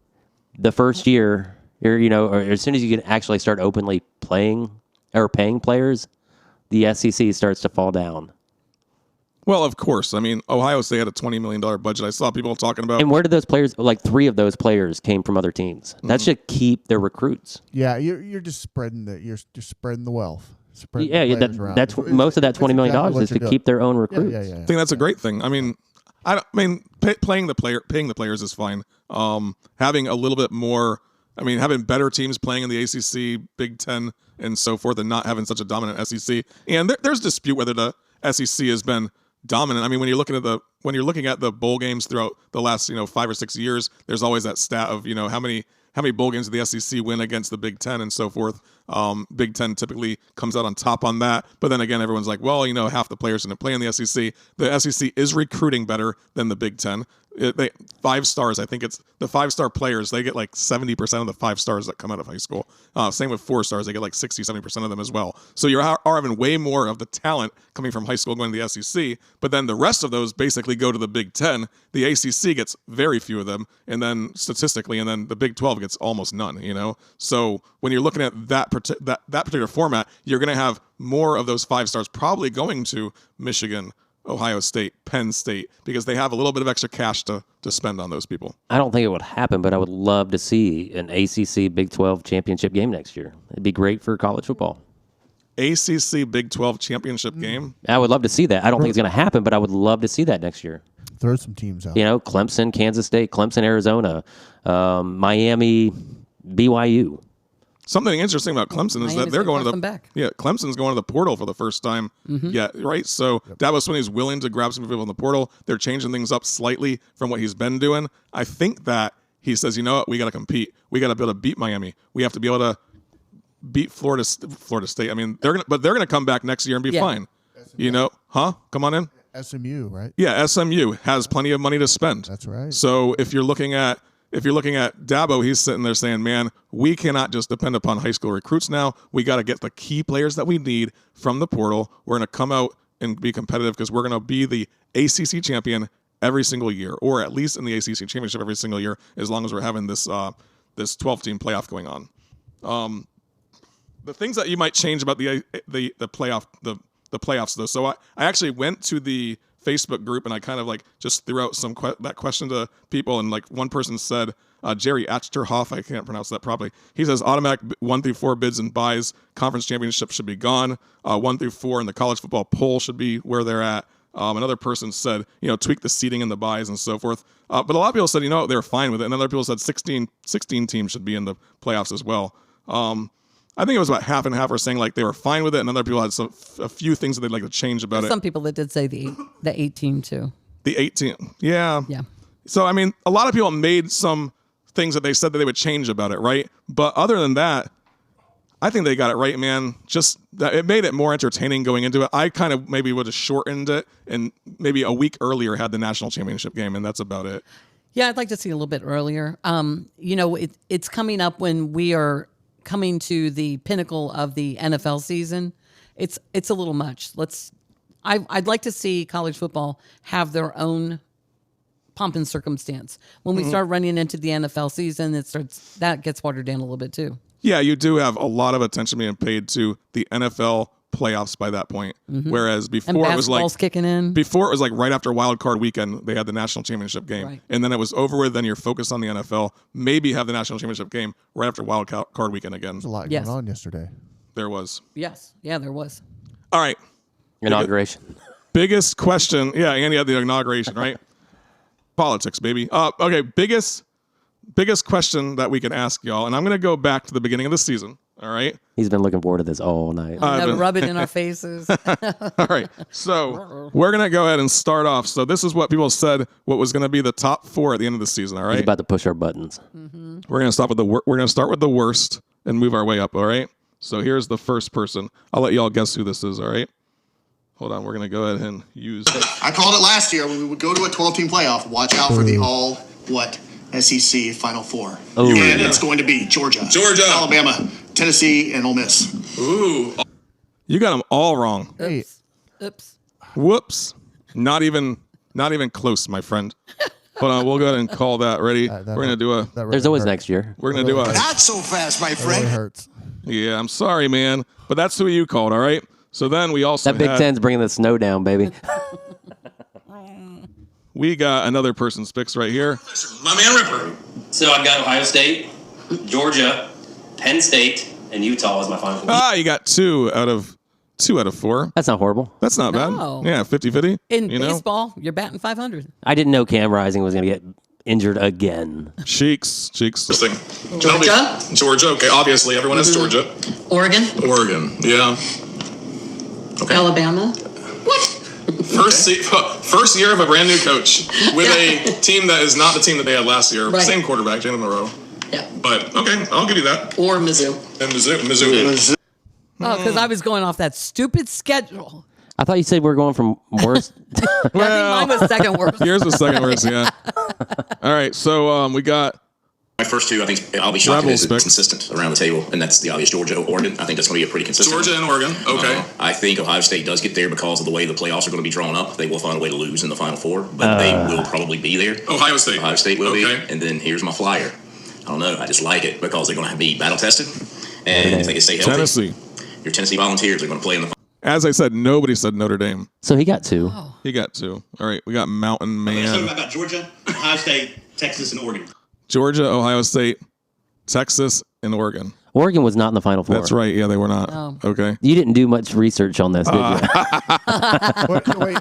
the first year, or as soon as you can actually start openly playing or paying players, the SEC starts to fall down. Well, of course. I mean, Ohio State had a $20 million budget. I saw people talking about. And where did those players, like 3 of those players came from other teams? That should keep their recruits. Yeah, you're just spreading the wealth. That's most of that $20 million is to keep their own recruits. Yeah. I think that's a great thing. I mean, paying the players is fine. Having a little bit more. I mean, having better teams playing in the ACC, Big Ten, and so forth, and not having such a dominant SEC. And there's dispute whether the SEC has been dominant. I mean, when you're looking at the bowl games throughout the last 5 or 6 years, there's always that stat of how many bowl games did the SEC win against the Big Ten and so forth. Big Ten typically comes out on top on that, but then again, everyone's like, well, half the players didn't play in the SEC. The SEC is recruiting better than the Big Ten. 5 stars, I think it's the 5-star players. They get like 70% of the 5 stars that come out of high school. Same with 4 stars, they get like 60-70% of them as well. So you are having way more of the talent coming from high school going to the SEC, but then the rest of those basically go to the Big Ten. The ACC gets very few of them, and then statistically, and then the Big 12 gets almost none. So when you're looking at that particular format, you're going to have more of those 5 stars probably going to Michigan, Ohio State, Penn State, because they have a little bit of extra cash to spend on those people. I don't think it would happen, but I would love to see an ACC Big 12 championship game next year. It'd be great for college football. ACC Big 12 championship game? I would love to see that. I don't think it's going to happen, but I would love to see that next year. Throw some teams out. Clemson, Kansas State, Clemson, Arizona, Miami, BYU. Something interesting about Clemson is that they're going to back. Clemson's going to the portal for the first time. Yeah, right. So Dabo Swinney's willing to grab some people in the portal. They're changing things up slightly from what he's been doing. I think that he says, what, we got to compete. We got to be able to beat Miami. We have to be able to beat Florida State. I mean, they're gonna come back next year and be fine. SMU. Come on in. SMU, right? Yeah, SMU has plenty of money to spend. That's right. So if you're looking at Dabo, he's sitting there saying, man, we cannot just depend upon high school recruits now. We got to get the key players that we need from the portal. We're going to come out and be competitive because we're going to be the ACC champion every single year, or at least in the ACC championship every single year, as long as we're having this 12-team playoff going on. The things that you might change about the playoffs, though. So I actually went to the Facebook group and I kind of just threw out that question to people, and one person said, Jerry Achterhoff, I can't pronounce that properly. He says automatic 1 through 4 bids and buys, conference championship should be gone. 1 through 4 in the college football poll should be where they're at. Another person said, tweak the seating and the buys and so forth. But a lot of people said, they're fine with it. And other people said 16 teams should be in the playoffs as well. I think it was about half and half were saying they were fine with it, and other people had a few things that they'd like to change about it. Some people that did say the 18 too. The 18, yeah. Yeah. So I mean, a lot of people made some things that they said that they would change about it, right? But other than that, I think they got it right, man. Just that it made it more entertaining going into it. I kind of maybe would have shortened it and maybe a week earlier had the national championship game, and that's about it. Yeah, I'd like to see a little bit earlier. It's coming up when we are coming to the pinnacle of the NFL season. It's a little much. I'd like to see college football have their own pomp and circumstance. When we start running into the NFL season, that gets watered down a little bit too. Yeah, you do have a lot of attention being paid to the NFL playoffs by that point. Whereas before it was kicking in. Before it was right after Wild Card Weekend, they had the national championship game, right. And then it was over with. Then you're focused on the NFL. Maybe have the national championship game right after Wild Card Weekend again. There's a lot going on yesterday. There was. Yes, yeah, there was. All right, inauguration. Biggest question, yeah, and you had the inauguration, right? Politics, baby. Okay, biggest question that we can ask y'all, and I'm going to go back to the beginning of the season. All right. He's been looking forward to this all night. Rub it in our faces. All right. So we're going to go ahead and start off. So this is what people said what was going to be the top 4 at the end of the season. All right. He's about to push our buttons. We're going to start with the worst and move our way up, all right? So here's the first person. I'll let y'all guess who this is, all right? Hold on, we're going to go ahead and use... I called it last year when we would go to a 12-team playoff. Watch out for the SEC Final Four. Oh, and it's going to be Georgia, Alabama, Tennessee, and Ole Miss. Ooh. You got them all wrong. Hey, Oops. Whoops. Not even close, my friend. Hold on, we'll go ahead and call that. Ready? We're going to do a... that really There's always hurt. next year. We're going to do a... Not so fast, my That really friend. hurts. Yeah, I'm sorry, man. But that's who you called, all right? So then we also That Big had- Ten's bringing the snow down, baby. We got another person's picks right here. My man Ripper. So I've got Ohio State, Georgia, Penn State, and Utah as my final four. Ah, you got 2 out of 4. That's not horrible. That's not No. bad. Yeah, 50-50. In you know? baseball, you're batting 500. I didn't know Cam Rising was going to get injured again. Cheeks. Interesting. Georgia? Georgia. Okay, obviously everyone has Georgia. Oregon? Oregon. Yeah. Okay. Alabama? First year of a brand new coach with a team that is not the team that they had last year. Right. Same quarterback, Jalen Monroe. Yeah. But okay, I'll give you that. Or Mizzou? And Mizzou. Oh, because I was going off that stupid schedule. I thought you said we are going from worst. I think mine was second worst. Here's the second worst, yeah. All right, so we got My first two, I think I'll be shocked if Rebels it's pick. consistent around the table, and that's the obvious Georgia, Oregon. I think that's going to be a pretty consistent. Georgia and Oregon. Okay. I think Ohio State does get there because of the way the playoffs are going to be drawn up. They will find a way to lose in the Final Four, but they will probably be there. Ohio State. Ohio State will Okay. be. And then here's my flyer. I don't know. I just like it because they're going to be battle tested, and if they can stay healthy, Tennessee. your Tennessee Volunteers are going to play in the. As I said, nobody said Notre Dame. So he got 2. He got 2. All right, we got Mountain So Man. I got Georgia, Ohio State, Texas, and Oregon. Georgia, Ohio State, Texas, and Oregon. Oregon was not in the Final Four. That's right. Yeah, they were not. No. Okay. You didn't do much research on this, did you?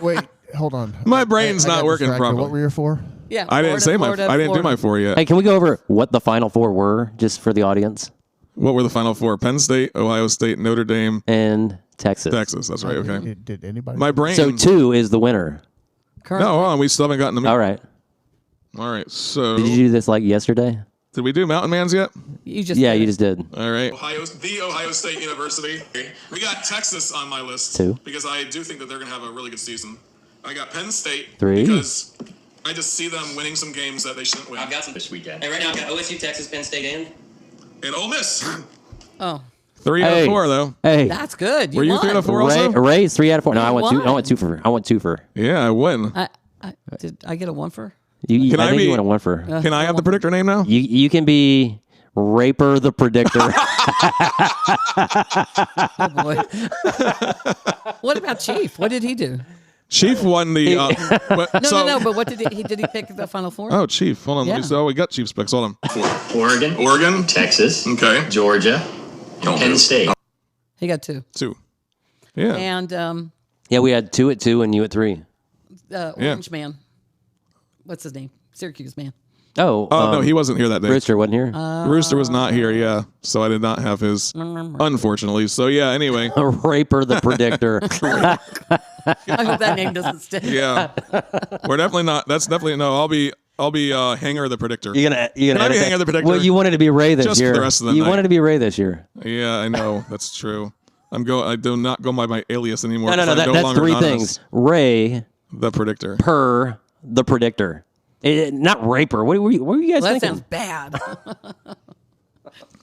Wait. Hold on. My brain's I got not working distracted. properly. What were your 4? Yeah. I didn't say my. I didn't do my 4 yet. Hey, can we go over what the Final Four were, just for the audience? What were the final 4? Penn State, Ohio State, Notre Dame, And Texas. Texas. That's right. Okay. Did anybody? My brain. So 2 is the winner. No, hold on. We still haven't gotten the. All right. All right. So Did you do this like yesterday? did we do Mountain Man's yet? You just Yeah, did you it. just did. All right. The Ohio State University. We got Texas on my list 2. because I do think that they're going to have a really good season. I got Penn State 3. because I just see them winning some games that they shouldn't win. I've got some This weekend. Hey, right now I've got OSU, Texas, Penn State, And Ole Miss. Oh, 3 out of 4 though. Hey, that's good. Were you won. 3 out of 4 Ray, also? Ray's 3 out of 4. No, I You want 2. I won. want 2 for. I want 2 for. Yeah, I win. Did I get a 1 for? Can I I think be- you want a 1 for. Can I have the predictor name now? You can be Raper the Predictor. Oh boy. What about Chief? What did he do? Chief won the. No. But what did he did? He pick the Final Four? Oh, Chief. Hold on. Let me Yeah. see. Oh, we got Chief's picks. Hold on. Oregon, Texas, Okay. Georgia, Penn State. He got 2. 2. Yeah. And Yeah, we had 2 at 2 and you at 3. Orange Man. What's his name? Syracuse man. Oh, no, he wasn't here that day. Rooster wasn't here. Rooster was not here. Yeah, so I did not have his. Unfortunately. So yeah. Anyway. Raper the Predictor. I hope that name doesn't stick. Yeah. We're definitely not. That's definitely no. I'll be Hanger the Predictor. You're gonna Can I be edit Hanger the that? Predictor? Well, you wanted to be Ray this Just for year. the rest of the you night. wanted to be Ray this year. Yeah, I know that's true. I do not go by my alias anymore. No. 'cause I'm That's longer 3 anonymous. things. Ray The Predictor. per the Predictor. Not Raper. What were you guys Well, that thinking? sounds bad.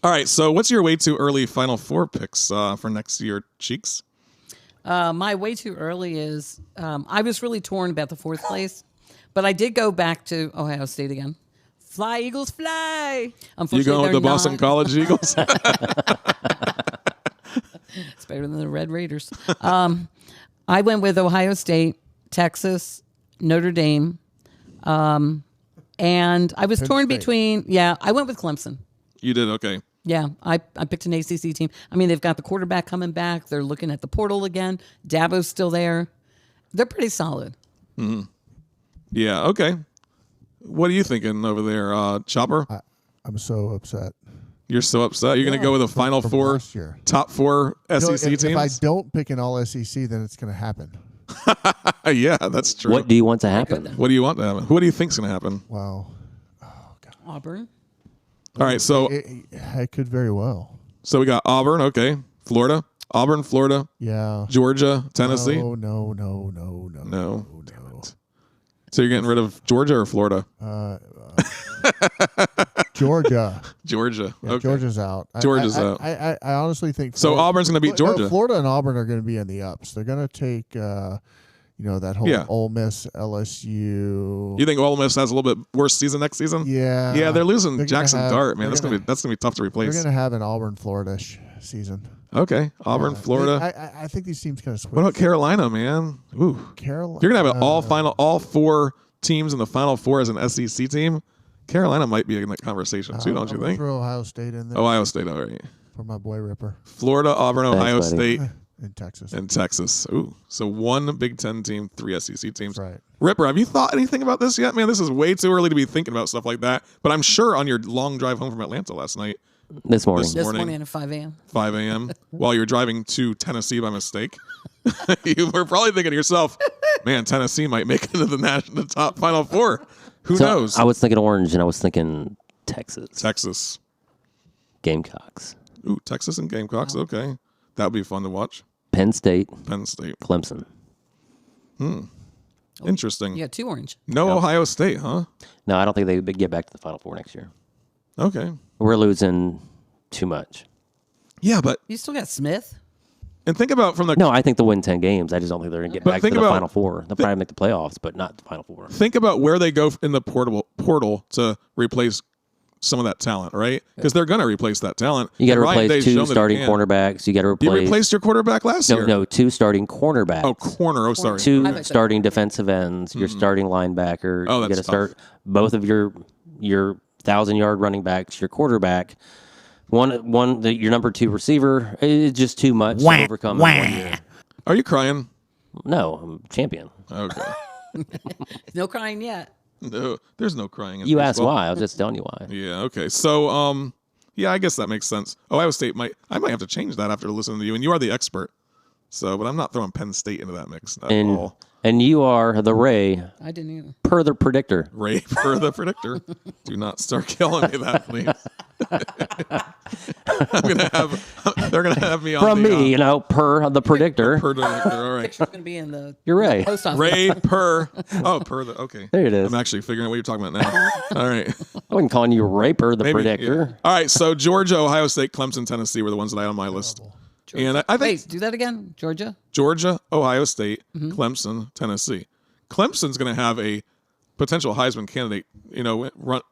All right. So what's your way too early Final Four picks for next year, Cheeks? My way too early is I was really torn about the 4th place, but I did go back to Ohio State again. Fly Eagles fly. You Unfortunately, going with they're the Boston not. College Eagles? It's better than the Red Raiders. I went with Ohio State, Texas, Notre Dame, and I was torn State. between. Yeah, I went with Clemson. You did okay. Yeah, I picked an ACC team. I mean, they've got the quarterback coming back. They're looking at the portal again. Dabo's still there. They're pretty solid. Yeah. Okay. What are you thinking over there, Chopper? I'm so upset. You're so upset. You're going to go with a Final From Four, last year. top 4 You know, SEC if I teams? don't pick an all SEC, then it's going to happen. Yeah, that's true. What do you want to happen? What do you want to happen? What do you think's going to happen? Wow. Auburn. All right. So It could very well. So we got Auburn, okay. Florida. Auburn, Florida. Yeah. Georgia, Tennessee. No. So you're getting rid of Georgia or Florida? Georgia. Georgia. Yeah, Okay. Georgia's out. Georgia's out. I honestly think So Auburn's going to beat Georgia. Florida and Auburn are going to be in the ups. They're going to take, that whole Ole Miss, LSU. You think Ole Miss has a little bit worse season next season? Yeah. Yeah, they're losing They're Jackson gonna have- Dart, man. they're That's gonna be tough to They're replace. going to have an Auburn, Florida season. Okay, Auburn, Yeah. Florida. I think these teams kind of switch. What about Carolina, man? Ooh, Carolina? you're gonna have all 4 teams in the Final Four as an SEC team. Carolina might be in that conversation too, don't you think? Throw Ohio State in there Ohio State, all right. for my boy Ripper Florida, Auburn, Ohio buddy. State, in Texas. and Texas. Ooh, so 1 Big Ten team, 3 SEC teams. Right. Ripper, have you thought anything about this yet, man? This is way too early to be thinking about stuff like that. But I'm sure on your long drive home from Atlanta last night, This morning. This morning at 5 a.m. 5 a.m., while you're driving to Tennessee by mistake, you were probably thinking to yourself, man, Tennessee might make it into the top Final Four. Who So knows? I was thinking Orange, and I was thinking Texas. Texas. Gamecocks. Ooh, Texas and Gamecocks. Okay. That would be fun to watch. Penn State. Penn State. Clemson. Interesting. Yeah, 2 orange. No Ohio State, huh? No, I don't think they would get back to the Final Four next year. Okay. We're losing too much. Yeah, but You still got Smith. and think about from the No, I think they'll win 10 games. I just don't think they're going to get But back to think the about- Final Four. They'll probably make the playoffs, but not the Final Four. think about where they go in the portal to replace some of that talent, right? Because they're going to replace that talent. You got to And Ryan replace Day's shown 2 that he starting can. cornerbacks. You got to You replace. replaced your quarterback last year. No, 2 starting cornerbacks. Oh, corner. Oh, sorry. 2 Okay. starting defensive ends. Your starting linebacker. Oh, you that's got to start both of your 1,000-yard running backs. Your quarterback. Your number 2 receiver. It's just too much to overcome in 1 year. Are you crying? No, I'm champion. Okay. No crying yet. No, there's no crying. In You asked baseball. why. I was just telling you why. Yeah. Okay. So, yeah, I guess that makes sense. Ohio State I might have to change that after listening to you, and you are the expert. So, but I'm not throwing Penn State into that mix at all. And you are the Ray I didn't either. per the predictor. Ray for the predictor. Do not start killing me that, please. They're gonna have me on From the, me, per the predictor. per predictor. All right. Picture's going to be in the You're right. post office. Ray per. Oh, per the. Okay. There it is. I'm actually figuring out what you're talking about now. All right. I wasn't calling you Ray per the Maybe, predictor. yeah. All right. So Georgia, Ohio State, Clemson, Tennessee were the ones that I had on my list. And I think Wait, do that again. Georgia? Georgia, Ohio State, Clemson, Tennessee. Clemson's going to have a potential Heisman candidate,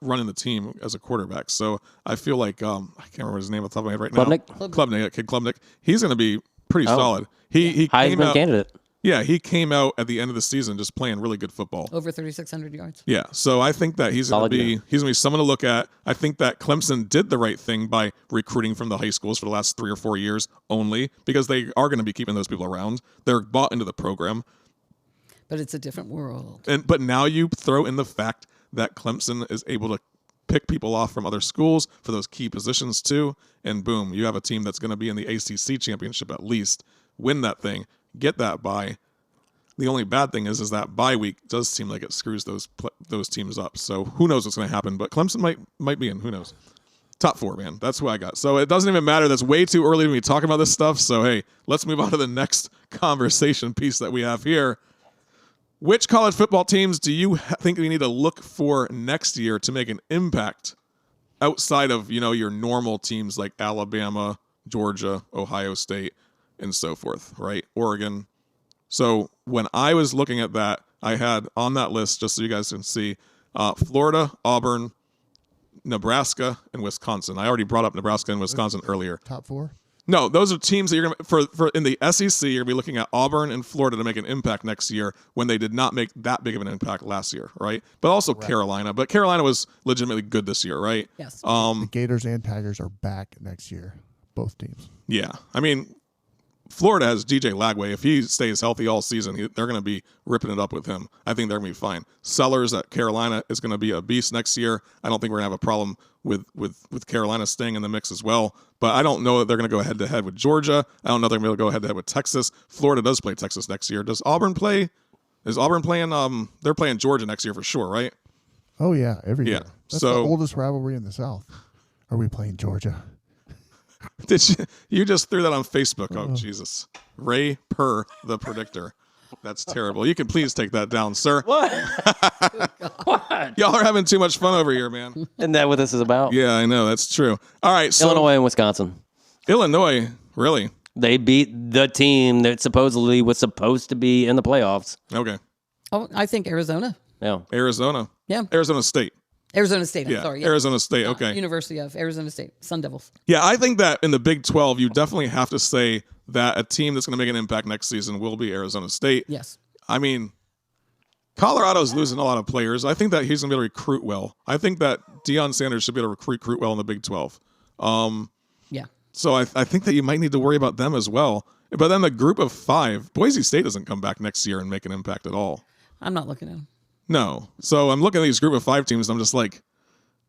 running the team as a quarterback. So I feel like I can't remember his name off the top of my head right now. Klubnik? Kid Klubnik. He's going to be pretty solid. He came Heisman out, candidate. Yeah, he came out at the end of the season just playing really good football. Over 3,600 yards. Yeah, so I think that he's going to be someone to look at. I think that Clemson did the right thing by recruiting from the high schools for the last 3 or 4 years only, because they are going to be keeping those people around. They're bought into the program. But it's a different world. But now you throw in the fact that Clemson is able to pick people off from other schools for those key positions too, and boom, you have a team that's going to be in the ACC championship at least, win that thing, get that bye. The only bad thing is that bye week does seem like it screws those teams up. So who knows what's going to happen? But Clemson might be in. Who knows? Top 4, man. That's who I got. So it doesn't even matter. That's way too early to be talking about this stuff. So hey, let's move on to the next conversation piece that we have here. Which college football teams do you think we need to look for next year to make an impact outside of, your normal teams like Alabama, Georgia, Ohio State, and so forth, right? Oregon. So when I was looking at that, I had on that list, just so you guys can see, Florida, Auburn, Nebraska, and Wisconsin. I already brought up Nebraska and Wisconsin earlier. Top 4? No, those are teams that you're going to for in the SEC. You're going to be looking at Auburn and Florida to make an impact next year when they did not make that big of an impact last year, right? But also Carolina. But Carolina was legitimately good this year, right? Yes. The Gators and Tigers are back next year, both teams. Yeah, I mean, Florida has DJ Lagway. If he stays healthy all season, they're going to be ripping it up with him. I think they're going to be fine. Sellers at Carolina is going to be a beast next year. I don't think we're going to have a problem with Carolina staying in the mix as well. But I don't know that they're going to go head-to-head with Georgia. I don't know they're going to go head-to-head with Texas. Florida does play Texas next year. Does Auburn play? Is Auburn playing? They're playing Georgia next year for sure, right? Oh, yeah, every year. That's so the oldest rivalry in the South. Are we playing Georgia? You just threw that on Facebook? Oh Jesus, Ray Per the predictor. That's terrible. You can please take that down, sir. What? What? Y'all are having too much fun over here, man. Isn't that what this is about? Yeah, I know. That's true. All right, so Illinois and Wisconsin. Illinois, really? They beat the team that supposedly was supposed to be in the playoffs. Okay. Oh, I think Arizona. Yeah. Arizona. Yeah. Arizona State. Arizona State. I'm Yeah. sorry. Yeah. Arizona State. Okay. University of Arizona State. Sun Devils. Yeah, I think that in the Big 12, you definitely have to say that a team that's going to make an impact next season will be Arizona State. Yes. I mean, Colorado's losing a lot of players. I think that he's going to be able to recruit well. I think that Deion Sanders should be able to recruit well in the Big 12. Yeah. So I think that you might need to worry about them as well. But then the group of 5, Boise State doesn't come back next year and make an impact at all. I'm not looking at them. No. So I'm looking at these group of 5 teams, and I'm just like,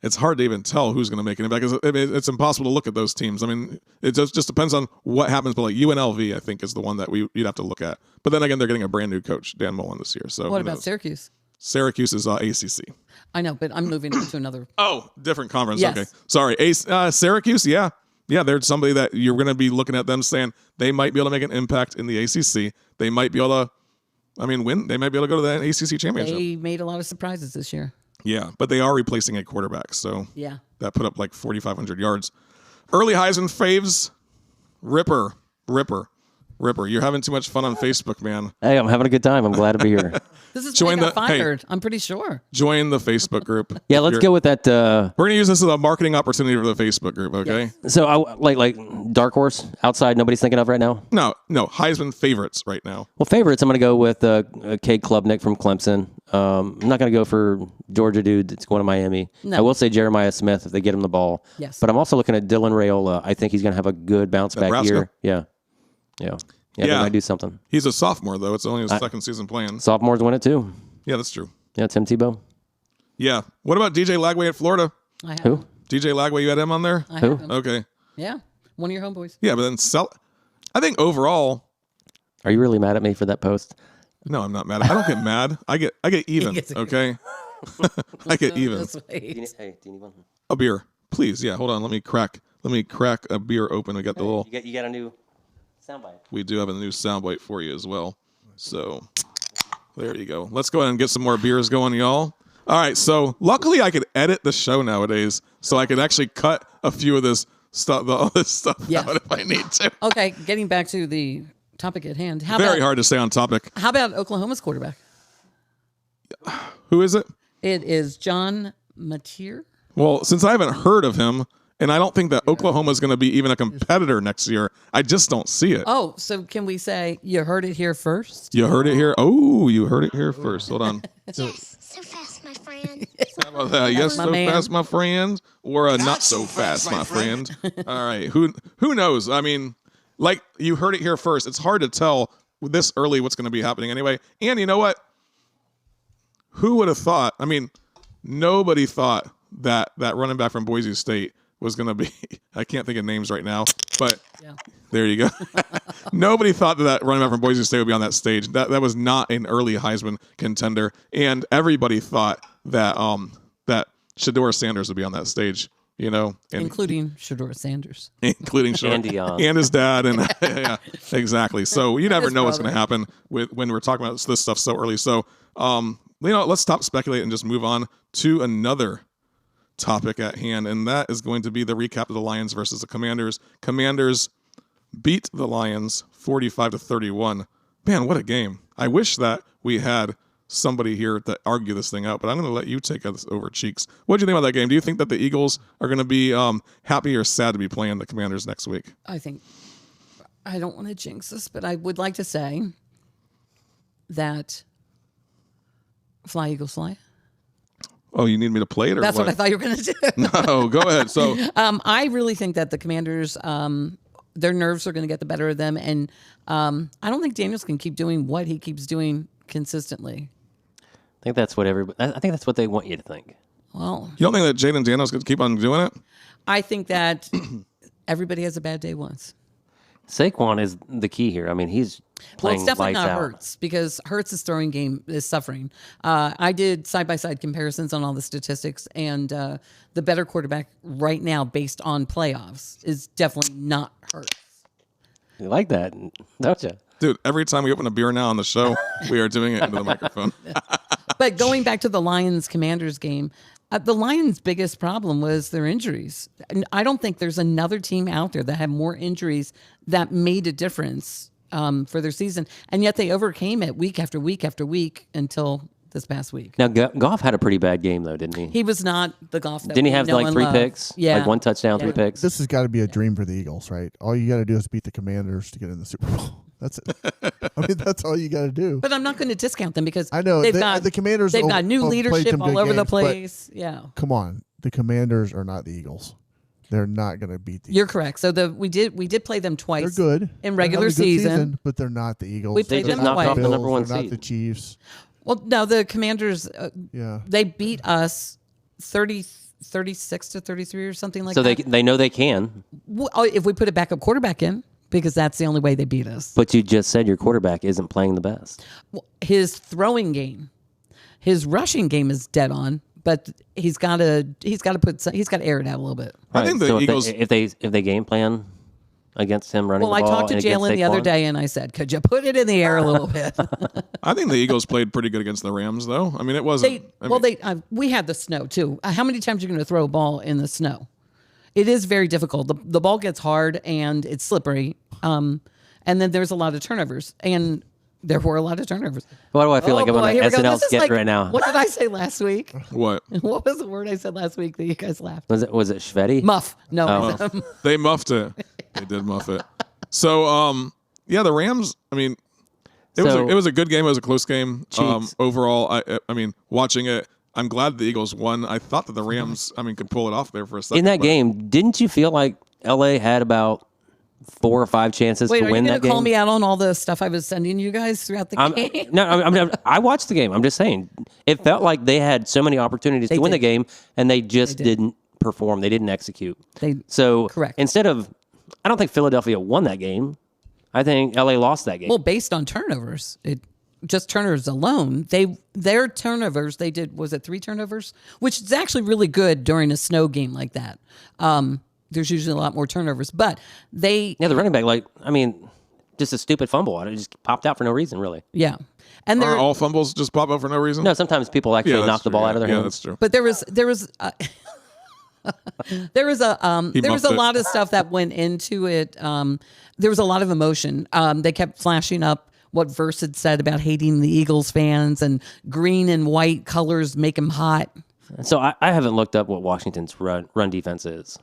it's hard to even tell who's going to make an impact. It's impossible to look at those teams. I mean, it just depends on what happens. But like UNLV, I think, is the one that you'd have to look at. But then again, they're getting a brand new coach, Dan Mullen, this year. So What about Syracuse? Syracuse is ACC. I know, but I'm moving on to another. Oh, different conference. Yes. Okay. Sorry. Syracuse, yeah. Yeah, they're somebody that you're going to be looking at them saying they might be able to make an impact in the ACC. They might be able to, win. They might be able to go to the ACC championship. They made a lot of surprises this year. Yeah, but they are replacing a quarterback, so Yeah. that put up like 4,500 yards. Early Heisman faves, Ripper. You're having too much fun on Facebook, man. Hey, I'm having a good time. I'm glad to be here. This is when I got fired. I'm pretty sure. Join the Facebook group. Yeah, let's go with that. We're gonna use this as a marketing opportunity for the Facebook group. Okay. So, like dark horse outside. Nobody's thinking of right now. No. Heisman favorites right now. Well, favorites. I'm going to go with Cade Klubnik from Clemson. I'm not going to go for Georgia dude that's going to Miami. No. I will say Jeremiah Smith if they get him the ball. Yes. But I'm also looking at Dylan Raiola. I think he's going to have a good bounce back Nebraska? year. Yeah. They might do something. He's a sophomore though. It's only his second season playing. Sophomores win it too. Yeah, that's true. Yeah, Tim Tebow. Yeah. What about DJ Lagway at Florida? Who? DJ Lagway, you had him on there? I have him. Okay. Yeah. One of your homeboys. Yeah, but then I think overall. Are you really mad at me for that post? No, I'm not mad. I don't get mad. I get even. Okay. I get even. Hey, do you need one? A beer, please. Yeah, hold on. Let me crack a beer open. We got the little. You got a new soundbite. We do have a new soundbite for you as well. So there you go. Let's go ahead and get some more beers going, y'all. All right. So luckily, I could edit the show nowadays, so I could actually cut a few of this stuff, all this stuff out if I need to. Okay, getting back to the topic at hand. Very hard to stay on topic. How about Oklahoma's quarterback? Who is it? It is John Mateer. Well, since I haven't heard of him, and I don't think that Oklahoma is going to be even a competitor next year, I just don't see it. Oh, so can we say you heard it here first? You heard it here? Oh, you heard it here first. Hold on. Yes, so fast, my friend. How about that? Yes, my so man. fast, my friend, or not so fast, my friend. All right. Who knows? I mean, like you heard it here first. It's hard to tell this early what's going to be happening anyway. And you know what? Who would have thought? I mean, nobody thought that running back from Boise State was going to be, I can't think of names right now, but there you go. Nobody thought that running back from Boise State would be on that stage. That was not an early Heisman contender. And everybody thought that that Shedeur Sanders would be on that stage, you know. Including Shedeur Sanders. Including Shedeur. And his dad. And yeah, exactly. So you never know what's going to happen when we're talking about this stuff so early. So, let's stop speculating and just move on to another topic at hand, and that is going to be the recap of the Lions versus the Commanders. Commanders beat the Lions 45-31. Man, what a game. I wish that we had somebody here to argue this thing out, but I'm going to let you take us over, Cheeks. What do you think about that game? Do you think that the Eagles are going to be happy or sad to be playing the Commanders next week? I don't want to jinx this, but I would like to say that fly, Eagles, fly. Oh, you need me to play it? Or That's what I thought you were going to do. No, go ahead. So, I really think that the Commanders, their nerves are going to get the better of them, and I don't think Daniels can keep doing what he keeps doing consistently. I think that's what I think that's what they want you to think. Well, you don't think that Jaden Daniels could keep on doing it? I think that everybody has a bad day once. Saquon is the key here. I mean, he's Well, playing it's definitely lights not out. Hurts because Hurts' throwing game is suffering. I did side-by-side comparisons on all the statistics, and the better quarterback right now based on playoffs is definitely not Hurts. You like that, don't you? Dude, every time we open a beer now on the show, we are doing it into the microphone. But going back to the Lions-Commanders game, the Lions' biggest problem was their injuries. And I don't think there's another team out there that had more injuries that made a difference for their season, and yet they overcame it week after week after week until this past week. Now, Goff had a pretty bad game, though, didn't he? He was not the Goff that Didn't he we have know like and 3 love. picks? Yeah. Like 1 touchdown, 3 picks? This has got to be a dream for the Eagles, right? All you got to do is beat the Commanders to get in the Super Bowl. That's it. I mean, that's all you got to do. But I'm not going to discount them because I know they've got the Commanders. They've got new played leadership some all good over the games, but place. Yeah, come on, the Commanders are not the Eagles. They're not going to beat the. You're correct. So we did play them twice. They're good in They're regular having a good season. but they're not the Eagles. We played They're them not twice. off the Bills, number 1 they're not seed. the Chiefs. Well, no, the Commanders. Yeah, They beat us 36 to 33 or something like So that. they know they can, If we put a backup quarterback in, because that's the only way they beat us. but you just said your quarterback isn't playing the best. His throwing game, his rushing game is dead on, but he's got to air it out a little bit. I think the so Eagles. if they game plan against him running Well, the I ball talked to and against Jalen the other Saquon? day, and I said, "Could you put it in the air a little bit?" I think the Eagles played pretty good against the Rams, though. I mean, it wasn't. We had the snow too. How many times are you going to throw a ball in the snow? It is very difficult. The ball gets hard and it's slippery, and then there's a lot of turnovers, and there were a lot of turnovers. Why do I feel like I'm on an here we go. SNL This is sketch like- right now? What did I say last week? What? What was the word I said last week that you guys laughed? Was it Shveddy? Muff. No. Oh. They muffed it. They did muff it. So, yeah, the Rams. I mean, it was a good game. It was a close game. Chiefs. Overall, I mean, watching it, I'm glad the Eagles won. I thought that the Rams, could pull it off there for a second. In that but- game, didn't you feel like LA had about 4 or 5 chances Wait, to are you win going that to call game? me out on all the stuff I was sending you guys throughout the game? No, I watched the game. I'm just saying, it felt like they had so many opportunities to win the game, and they just didn't perform. They didn't execute. Correct. Instead of, I don't think Philadelphia won that game. I think LA lost that game. Well, based on turnovers, just turnovers alone, their turnovers, they did, was it 3 turnovers? Which is actually really good during a snow game like that. There's usually a lot more turnovers, but the running back, just a stupid fumble. It just popped out for no reason, really. Yeah. And Are all fumbles just pop up for no reason? No, sometimes people actually that's knock the true, ball out of their hands. Yeah, that's true. But there was there was muffed a it. lot of stuff that went into it. There was a lot of emotion. They kept flashing up what Verse had said about hating the Eagles fans and green and white colors make them hot. So I haven't looked up what Washington's run defense is.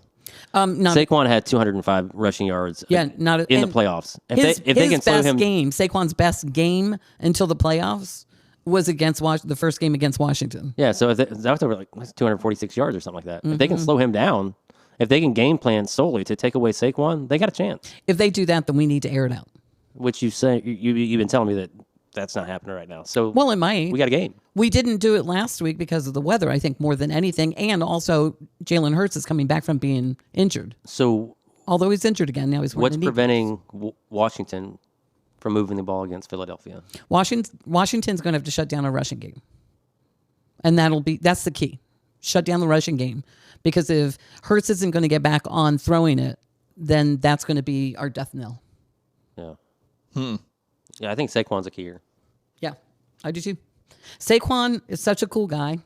Not, Saquon had 205 rushing yards in the playoffs. If they can slow best him, game, Saquon's best game until the playoffs was against the first game against Washington. yeah. So that was over that's 246 yards or something like that. If they can slow him down, if they can game plan solely to take away Saquon, they got a chance. If they do that, then we need to air it out. Which you say you've been telling me that that's not happening right now. So Well, it might. we got a game. We didn't do it last week because of the weather, I think, more than anything. And also, Jalen Hurts is coming back from being injured. So Although he's injured again, now he's wearing what's a knee. preventing Washington from moving the ball against Philadelphia? Washington's going to have to shut down a rushing game. And that's the key. Shut down the rushing game. Because if Hurts isn't going to get back on throwing it, then that's going to be our death knell. Yeah. Yeah, I think Saquon's a key here. Yeah, I do too. Saquon is such a cool guy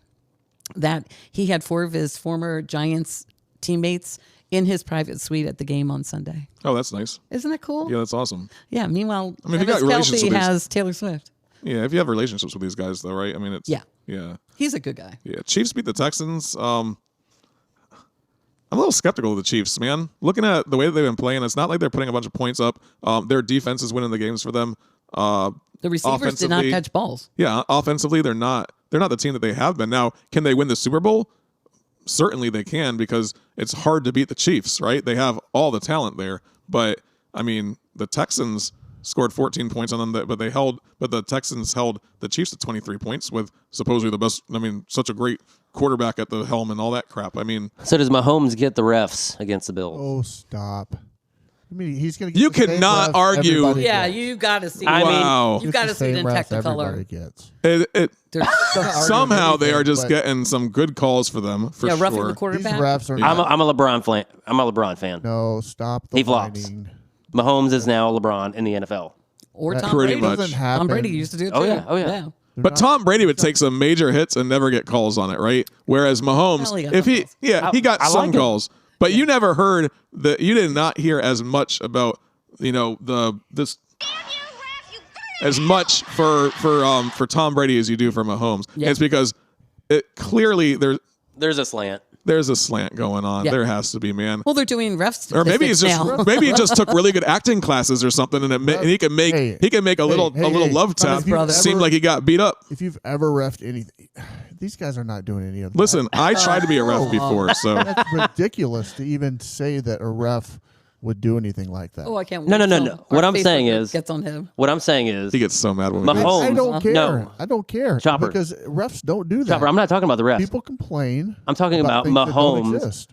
that he had 4 of his former Giants teammates in his private suite at the game on Sunday. Oh, that's nice. Isn't that cool? Yeah, that's awesome. Yeah. Meanwhile, I mean, if you got Travis relationships Kelce with these- has Taylor Swift. Yeah, if you have relationships with these guys, though, right? I mean, it's Yeah. yeah. He's a good guy. Yeah, Chiefs beat the Texans. I'm a little skeptical of the Chiefs, man. Looking at the way that they've been playing, it's not like they're putting a bunch of points up. Their defense is winning the games for them. The receivers did not offensively- catch balls. Yeah, offensively, they're not the team that they have been. Now, can they win the Super Bowl? Certainly they can, because it's hard to beat the Chiefs, right? They have all the talent there. But I mean, the Texans scored 14 points on them, but the Texans held the Chiefs to 23 points with supposedly the best. I mean, such a great quarterback at the helm and all that crap. I mean, So does Mahomes get the refs against the Bills? Oh, stop. I mean, he's going to get You the same cannot refs argue. everybody Yeah, gets. you got to see. Wow. You've got to It's the see it same in refs Technicolor. everybody gets. There's Somehow they are just but- getting some good calls for them, for yeah, roughing sure. the These quarterback. refs are I'm a LeBron fan. No, stop the He flops. whining. Mahomes is now LeBron in the NFL. Or That Tom pretty Brady. much. doesn't happen. Tom Brady used to do it too. Oh, yeah. Oh, yeah. But Tom Brady would take some major hits and never get calls on it, right? Whereas Mahomes, Well, he got if some he, calls. yeah, he got I some like it. calls, but you never heard that. You did not hear as much about, this as much for Tom Brady as you do for Mahomes. Yeah. It's because it clearly There's a slant. there's a slant going on. Yeah. There has to be, man. Well, they're doing ref Or maybe he's statistics just now. maybe he just took really good acting classes or something, and he can make a little love tap brother. seem like he got beat up. If you've ever refed anything, these guys are not doing any of that. Listen, I tried to be a ref before, so That's ridiculous to even say that a ref would do anything like that. Oh, I can't. No, wait no, till no. What our I'm saying Facebook is- gets on him. What I'm saying is, he gets so mad when we do Mahomes- this. I don't care. No. I don't care. Chopper. Because refs don't do that. Chopper, I'm not talking about the refs. People complain. I'm talking about things that don't Mahomes. exist.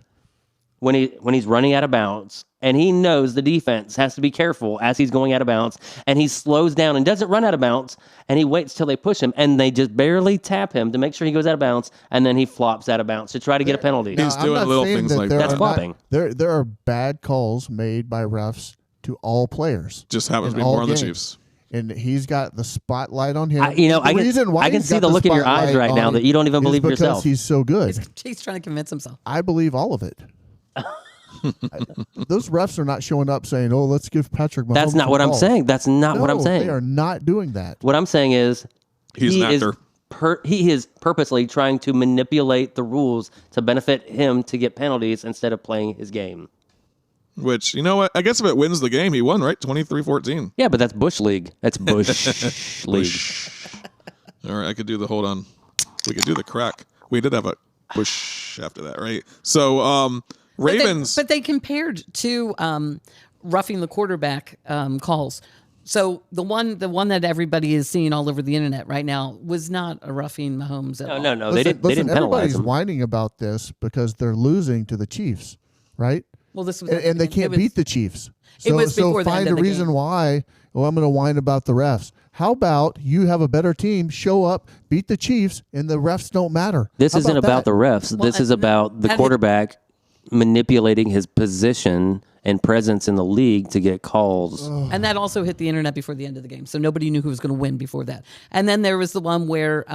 when he's running out of bounds and he knows the defense has to be careful as he's going out of bounds and he slows down and doesn't run out of bounds and he waits till they push him and they just barely tap him to make sure he goes out of bounds and then he flops out of bounds to try to get a penalty. He's I'm doing not little saying things that like there that. That's are flopping. There are bad calls made by refs to all players. Just happens to in be all more on the games. Chiefs. And he's got the spotlight on him. I The can reason why he's see got the look in your eyes spotlight right now on that you don't even is believe because yourself. he's so good. He's trying to convince himself. I believe all of it. Those refs are not showing up saying, "Oh, let's give Patrick Mahomes." That's not what I'm calls." saying. That's not what I'm No, saying. They are not doing that. What I'm saying is He's he an actor. he is purposely trying to manipulate the rules to benefit him to get penalties instead of playing his game. Which, you know what? I guess if it wins the game, he won, right? 23-14. Yeah, but that's Bush League. That's Bush League. All right, I could do the hold on. We could do the crack. We did have a Bush after that, right? So, Ravens. But they compared to roughing the quarterback calls. So the one that everybody is seeing all over the internet right now was not a roughing Mahomes at all. No. They didn't penalize Everybody's him. whining about this because they're losing to the Chiefs, right? Well, this was And they can't beat the Chiefs. It was before the find end a of the reason game. why. Well, I'm going to whine about the refs. How about you have a better team, show up, beat the Chiefs, and the refs don't matter? This How isn't about the that? refs. Well, This is and about the that- quarterback manipulating his position and presence in the league to get calls. And that also hit the internet before the end of the game, so nobody knew who was going to win before that. And then there was the one where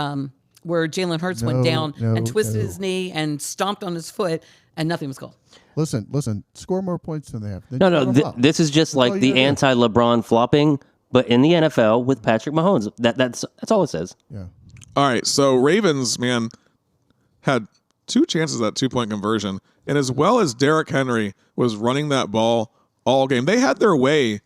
Jalen Hurts went down and twisted his knee and stomped on his foot, and nothing was called. Listen. Score more points than they have. Then No. shut them up. This is just like all the you gotta do. anti-LeBron flopping, but in the NFL with Patrick Mahomes. That's all it says. Yeah. All right, so Ravens, man, had 2 chances at 2-point conversion. And as well as Derrick Henry was running that ball all game, they had their way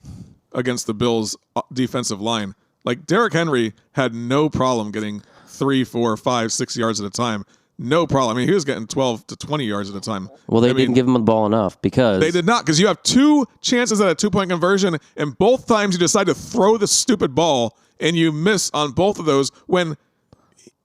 against the Bills' defensive line. Like, Derrick Henry had no problem getting 3, 4, 5, 6 yards at a time. No problem. I mean, he was getting 12 to 20 yards at a time. Well, they didn't give him the ball enough because They did not, because you have 2 chances at a 2-point conversion, and both times you decide to throw the stupid ball, and you miss on both of those when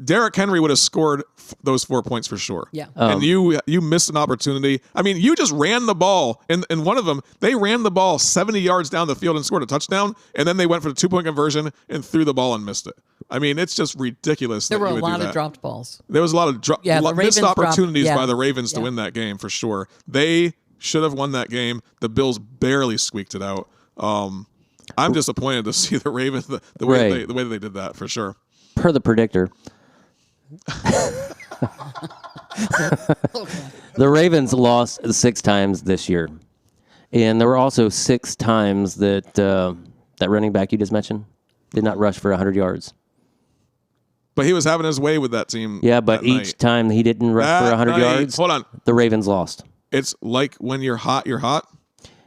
Derrick Henry would have scored those 4 points for sure. Yeah. And you missed an opportunity. I mean, you just ran the ball. In one of them, they ran the ball 70 yards down the field and scored a touchdown, and then they went for the 2-point conversion and threw the ball and missed it. I mean, it's just ridiculous. There that were you a would lot do of that. dropped balls. There was a lot of Yeah, the missed Ravens dropped- opportunities yeah. by the Ravens to Yeah. win that game for sure. They should have won that game. The Bills barely squeaked it out. I'm disappointed to see the Ravens the way Right. they did that for sure. per the predictor, the Ravens lost 6 times this year, and there were also 6 times that that running back you just mentioned did not rush for 100 yards. But he was having his way with that team. Yeah, but that each night. time he didn't rush That for 100 night- yards, Hold on. the Ravens lost. It's like when you're hot, you're hot.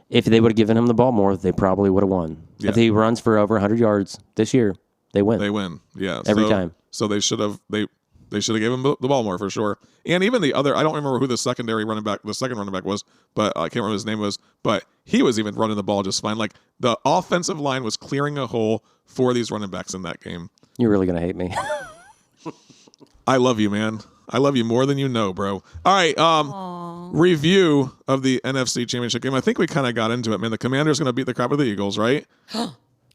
If they would have given him the ball more, they probably would have won. Yeah. If he runs for over 100 yards this year, they win. They win. Yeah. Every time. So they should have they should have given him the ball more for sure. And even the other, I don't remember who the second running back was, but I can't remember his name was, but he was even running the ball just fine. Like, the offensive line was clearing a hole for these running backs in that game. You're really going to hate me. I love you, man. I love you more than you know, bro. All right. Review of the NFC Championship game. I think we kind of got into it, man. The Commanders going to beat the crap out of the Eagles, right?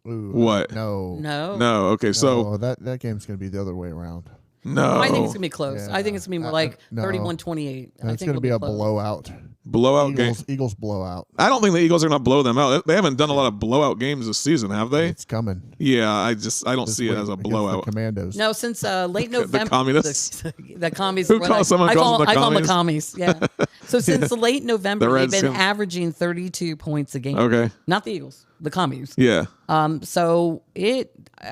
Ooh, What? No. No. Okay. So that game's going to be the other way around. no. I think it's gonna be close. Yeah. I think it's gonna be more like No. 31-28. I It's think going to be a close. blowout. blowout game. Eagles blowout. I don't think the Eagles are going to blow them out. They haven't done a lot of blowout games this season, have they? It's coming. Yeah. I don't This see it week as a against the blowout. Commandos. No, since late November, communists? the commies. Who were calls someone I calls call, them the I call them the commies? commies. Yeah. So since late November, The they've been Redskins. averaging 32 points a game. Okay. Not the Eagles, the commies. Yeah. So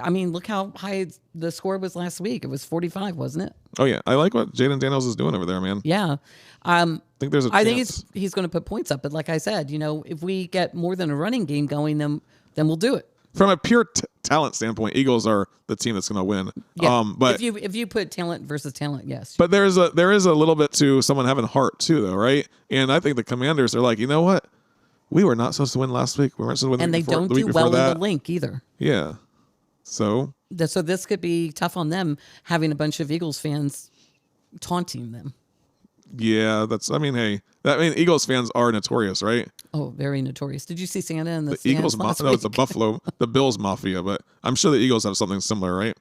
I mean, look how high the score was last week. It was 45, wasn't it? Oh yeah. I like what Jaden Daniels is doing over there, man. Yeah. I think there's a I think chance. he's going to put points up. But like I said, if we get more than a running game going, then we'll do it. From a pure talent standpoint, Eagles are the team that's going to win. Yeah. But if you put talent versus talent, yes. But there is a little bit to someone having heart too, though, right? And I think the Commanders are like, you know what? We were not supposed to win last week. We weren't supposed to win. And they don't do well in the link either. Yeah. So this could be tough on them having a bunch of Eagles fans taunting them. yeah, Eagles fans are notorious, right? Oh, very notorious. Did you see Santa in the The stands Eagles last mafia. No, it's the week? Buffalo, the Bills mafia, but I'm sure the Eagles have something similar, right?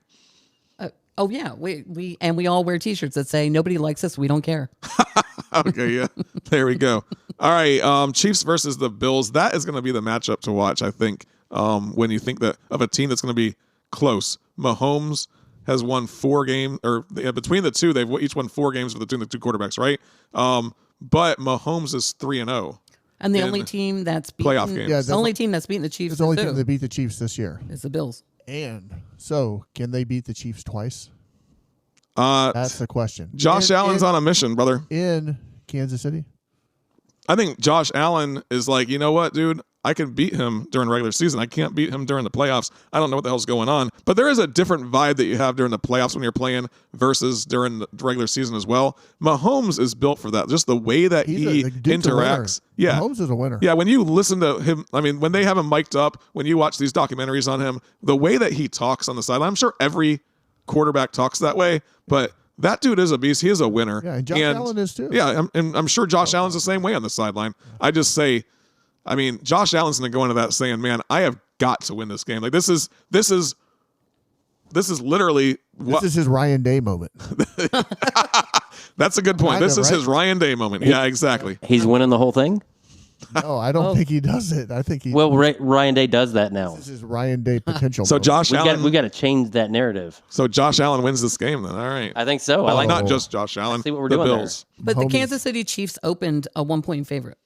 Oh yeah, we all wear T-shirts that say nobody likes us, we don't care. Okay, yeah. There we go. All right, Chiefs versus the Bills. That is going to be the matchup to watch, I think, when you think that of a team that's going to be close. Mahomes has won 4 games, or between the two, they've each won 4 games between the two quarterbacks, right? But Mahomes is 3-0. And the in only team that's beaten, playoff games. Yeah, the only team that's beaten the Chiefs It's the only is team who? that beat the Chiefs this year. Is the Bills. And so, can they beat the Chiefs twice? Uh, That's the question. Josh Allen's on a mission, brother. In Kansas City? I think Josh Allen is like, you know what, dude? I can beat him during regular season. I can't beat him during the playoffs. I don't know what the hell's going on. But there is a different vibe that you have during the playoffs when you're playing versus during the regular season as well. Mahomes is built for that. Just the way that he the dude's a winner. interacts. Yeah. Mahomes is a winner. Yeah, when you listen to him, I mean, when they have him mic'd up, when you watch these documentaries on him, the way that he talks on the sideline, I'm sure every quarterback talks that way, but that dude is a beast. He is a winner. Yeah, and Josh Allen is too. Yeah, I'm sure Josh Allen's the same way on the sideline. I just say, I mean, Josh Allen's going to go into that saying, man, I have got to win this game. Like this is literally what. This is his Ryan Day moment. That's a good point. Kinda, This is right? his Ryan Day moment. Yeah, exactly. He's winning the whole thing. No, I don't think he does it. I think he. Well, Ryan Day does that now. This is Ryan Day potential. So moment. Josh Allen. We got to change that narrative. So Josh Allen wins this game then. All right. I think so. I like Not just Josh Allen. See what we're the doing there. Bills. But the Mahomes- Kansas City Chiefs opened a 1-point favorite.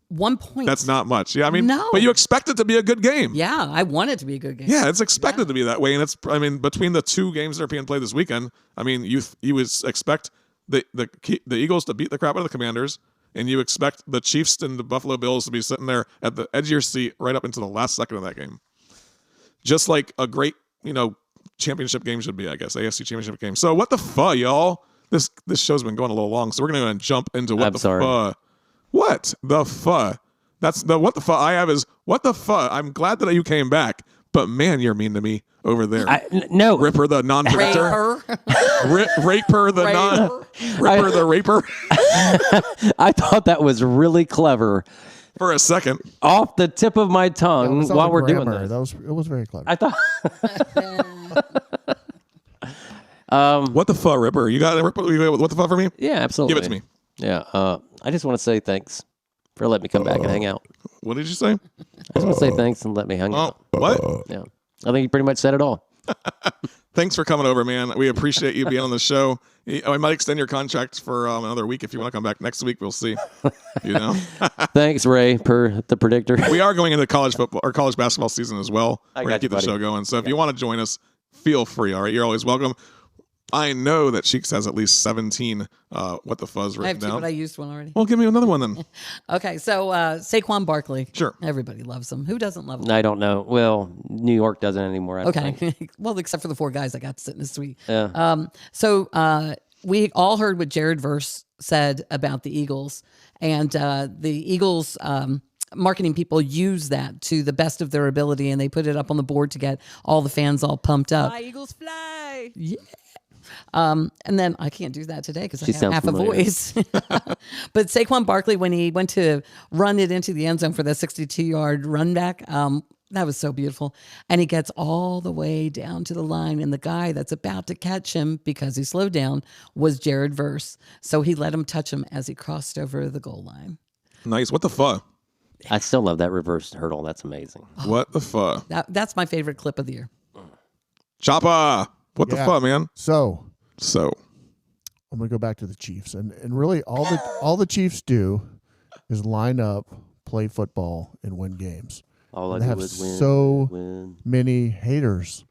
1 point. That's not much. Yeah, I mean, No. but you expect it to be a good game. Yeah, I want it to be a good game. Yeah, it's expected to be that way, and it's. I mean, between the 2 games that are being played this weekend, I mean, you would expect the Eagles to beat the crap out of the Commanders, and you expect the Chiefs and the Buffalo Bills to be sitting there at the edge of your seat right up into the last second of that game, just like a great championship game should be, I guess, AFC championship game. So what the fuck, y'all? This show's been going a little long, so we're gonna jump into what I'm the sorry. fuck. What the fuck? That's the what the fuck I have is what the fuck. I'm glad that you came back, but man, you're mean to me over there. No. Ripper the non-predictor. Raper the non. Ripper the raper. I thought that was really clever. For a second. Off the tip of my tongue That was while we're doing grammar. this. It was very clever. I thought. What the fuck, Ripper? You got what the fuck for me? Yeah, absolutely. Give it to me. Yeah. I just want to say thanks for letting me come back and hang out. What did you say? I just want to say thanks and let me hang out. What? Yeah. I think you pretty much said it all. Thanks for coming over, man. We appreciate you being on the show. I might extend your contract for another week if you want to come back next week. We'll see. Thanks, Ray, per the predictor. We are going into college football or college basketball season as well. We're going to keep the show going. So if you want to join us, feel free. All right. You're always welcome. I know that Cheeks has at least 17 what the fuzz I written have 2, down. but I used one already. Well, give me another one then. Okay, so Saquon Barkley. Sure. Everybody loves him. Who doesn't love him? I don't know. Well, New York doesn't anymore. I don't think. Okay. Well, except for the 4 guys that got to sit in his suite. Yeah. So we all heard what Jared Verse said about the Eagles, and the Eagles marketing people use that to the best of their ability, and they put it up on the board to get all the fans all pumped up. Fly, Eagles, fly. Yeah. And then I can't do that today because I have sounds half familiar. a voice. But Saquon Barkley, when he went to run it into the end zone for the 62-yard run back, that was so beautiful. And he gets all the way down to the line, and the guy that's about to catch him because he slowed down was Jared Verse. So he let him touch him as he crossed over the goal line. Nice. What the fuck? I still love that reverse hurdle. That's amazing. What the fuck? That's my favorite clip of the year. Choppa. What the fuck, man? So So I'm gonna go back to the Chiefs, and really all the Chiefs do is line up, play football, and win games. All I And they do have is win. so win. many haters.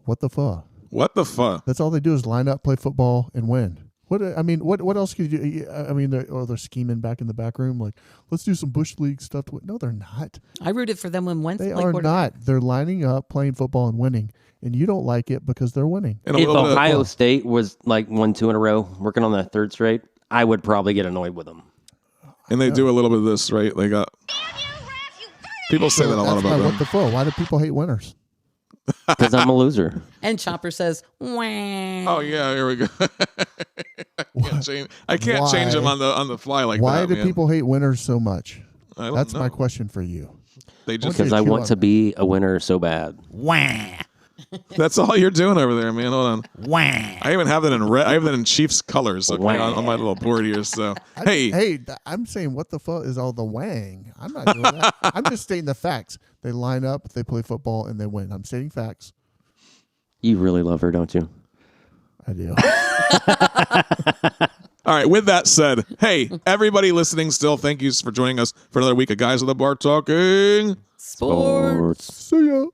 What the fuck? what the fuck? That's all they do is line up, play football, and win. What else could you do? I mean, they're scheming back in the back room, like, let's do some Bush League stuff. No, they're not. I rooted for them when Wentz They played are quarterback. not. They're lining up, playing football, and winning. And you don't like it because they're winning. And a If little bit of- Ohio State was like 1-2 in a row, working on that third straight, I would probably get annoyed with them. and they do a little bit of this, right? They got people say that a lot That's about why, what them. the fuck? Why do people hate winners? Because I'm a loser. And Chopper says, wah. Oh yeah, here we go. I can't change them on the fly like Why that. do man. people hate winners so much? I don't That's know. my question for you. They just Because I chew want on to that. be a winner so bad. that's all you're doing over there, man. Hold on. Wah. I even have that in red. I have that in Chiefs colors okay, on my little board here. So hey, I'm saying what the fuck is all the wang? I'm not doing that. I'm just stating the facts. They line up, they play football, and they win. I'm stating facts. You really love her, don't you? I do. all right. With that said, hey, everybody listening still, thank you for joining us for another week of Guys at the Bar Talking. Sports. See ya.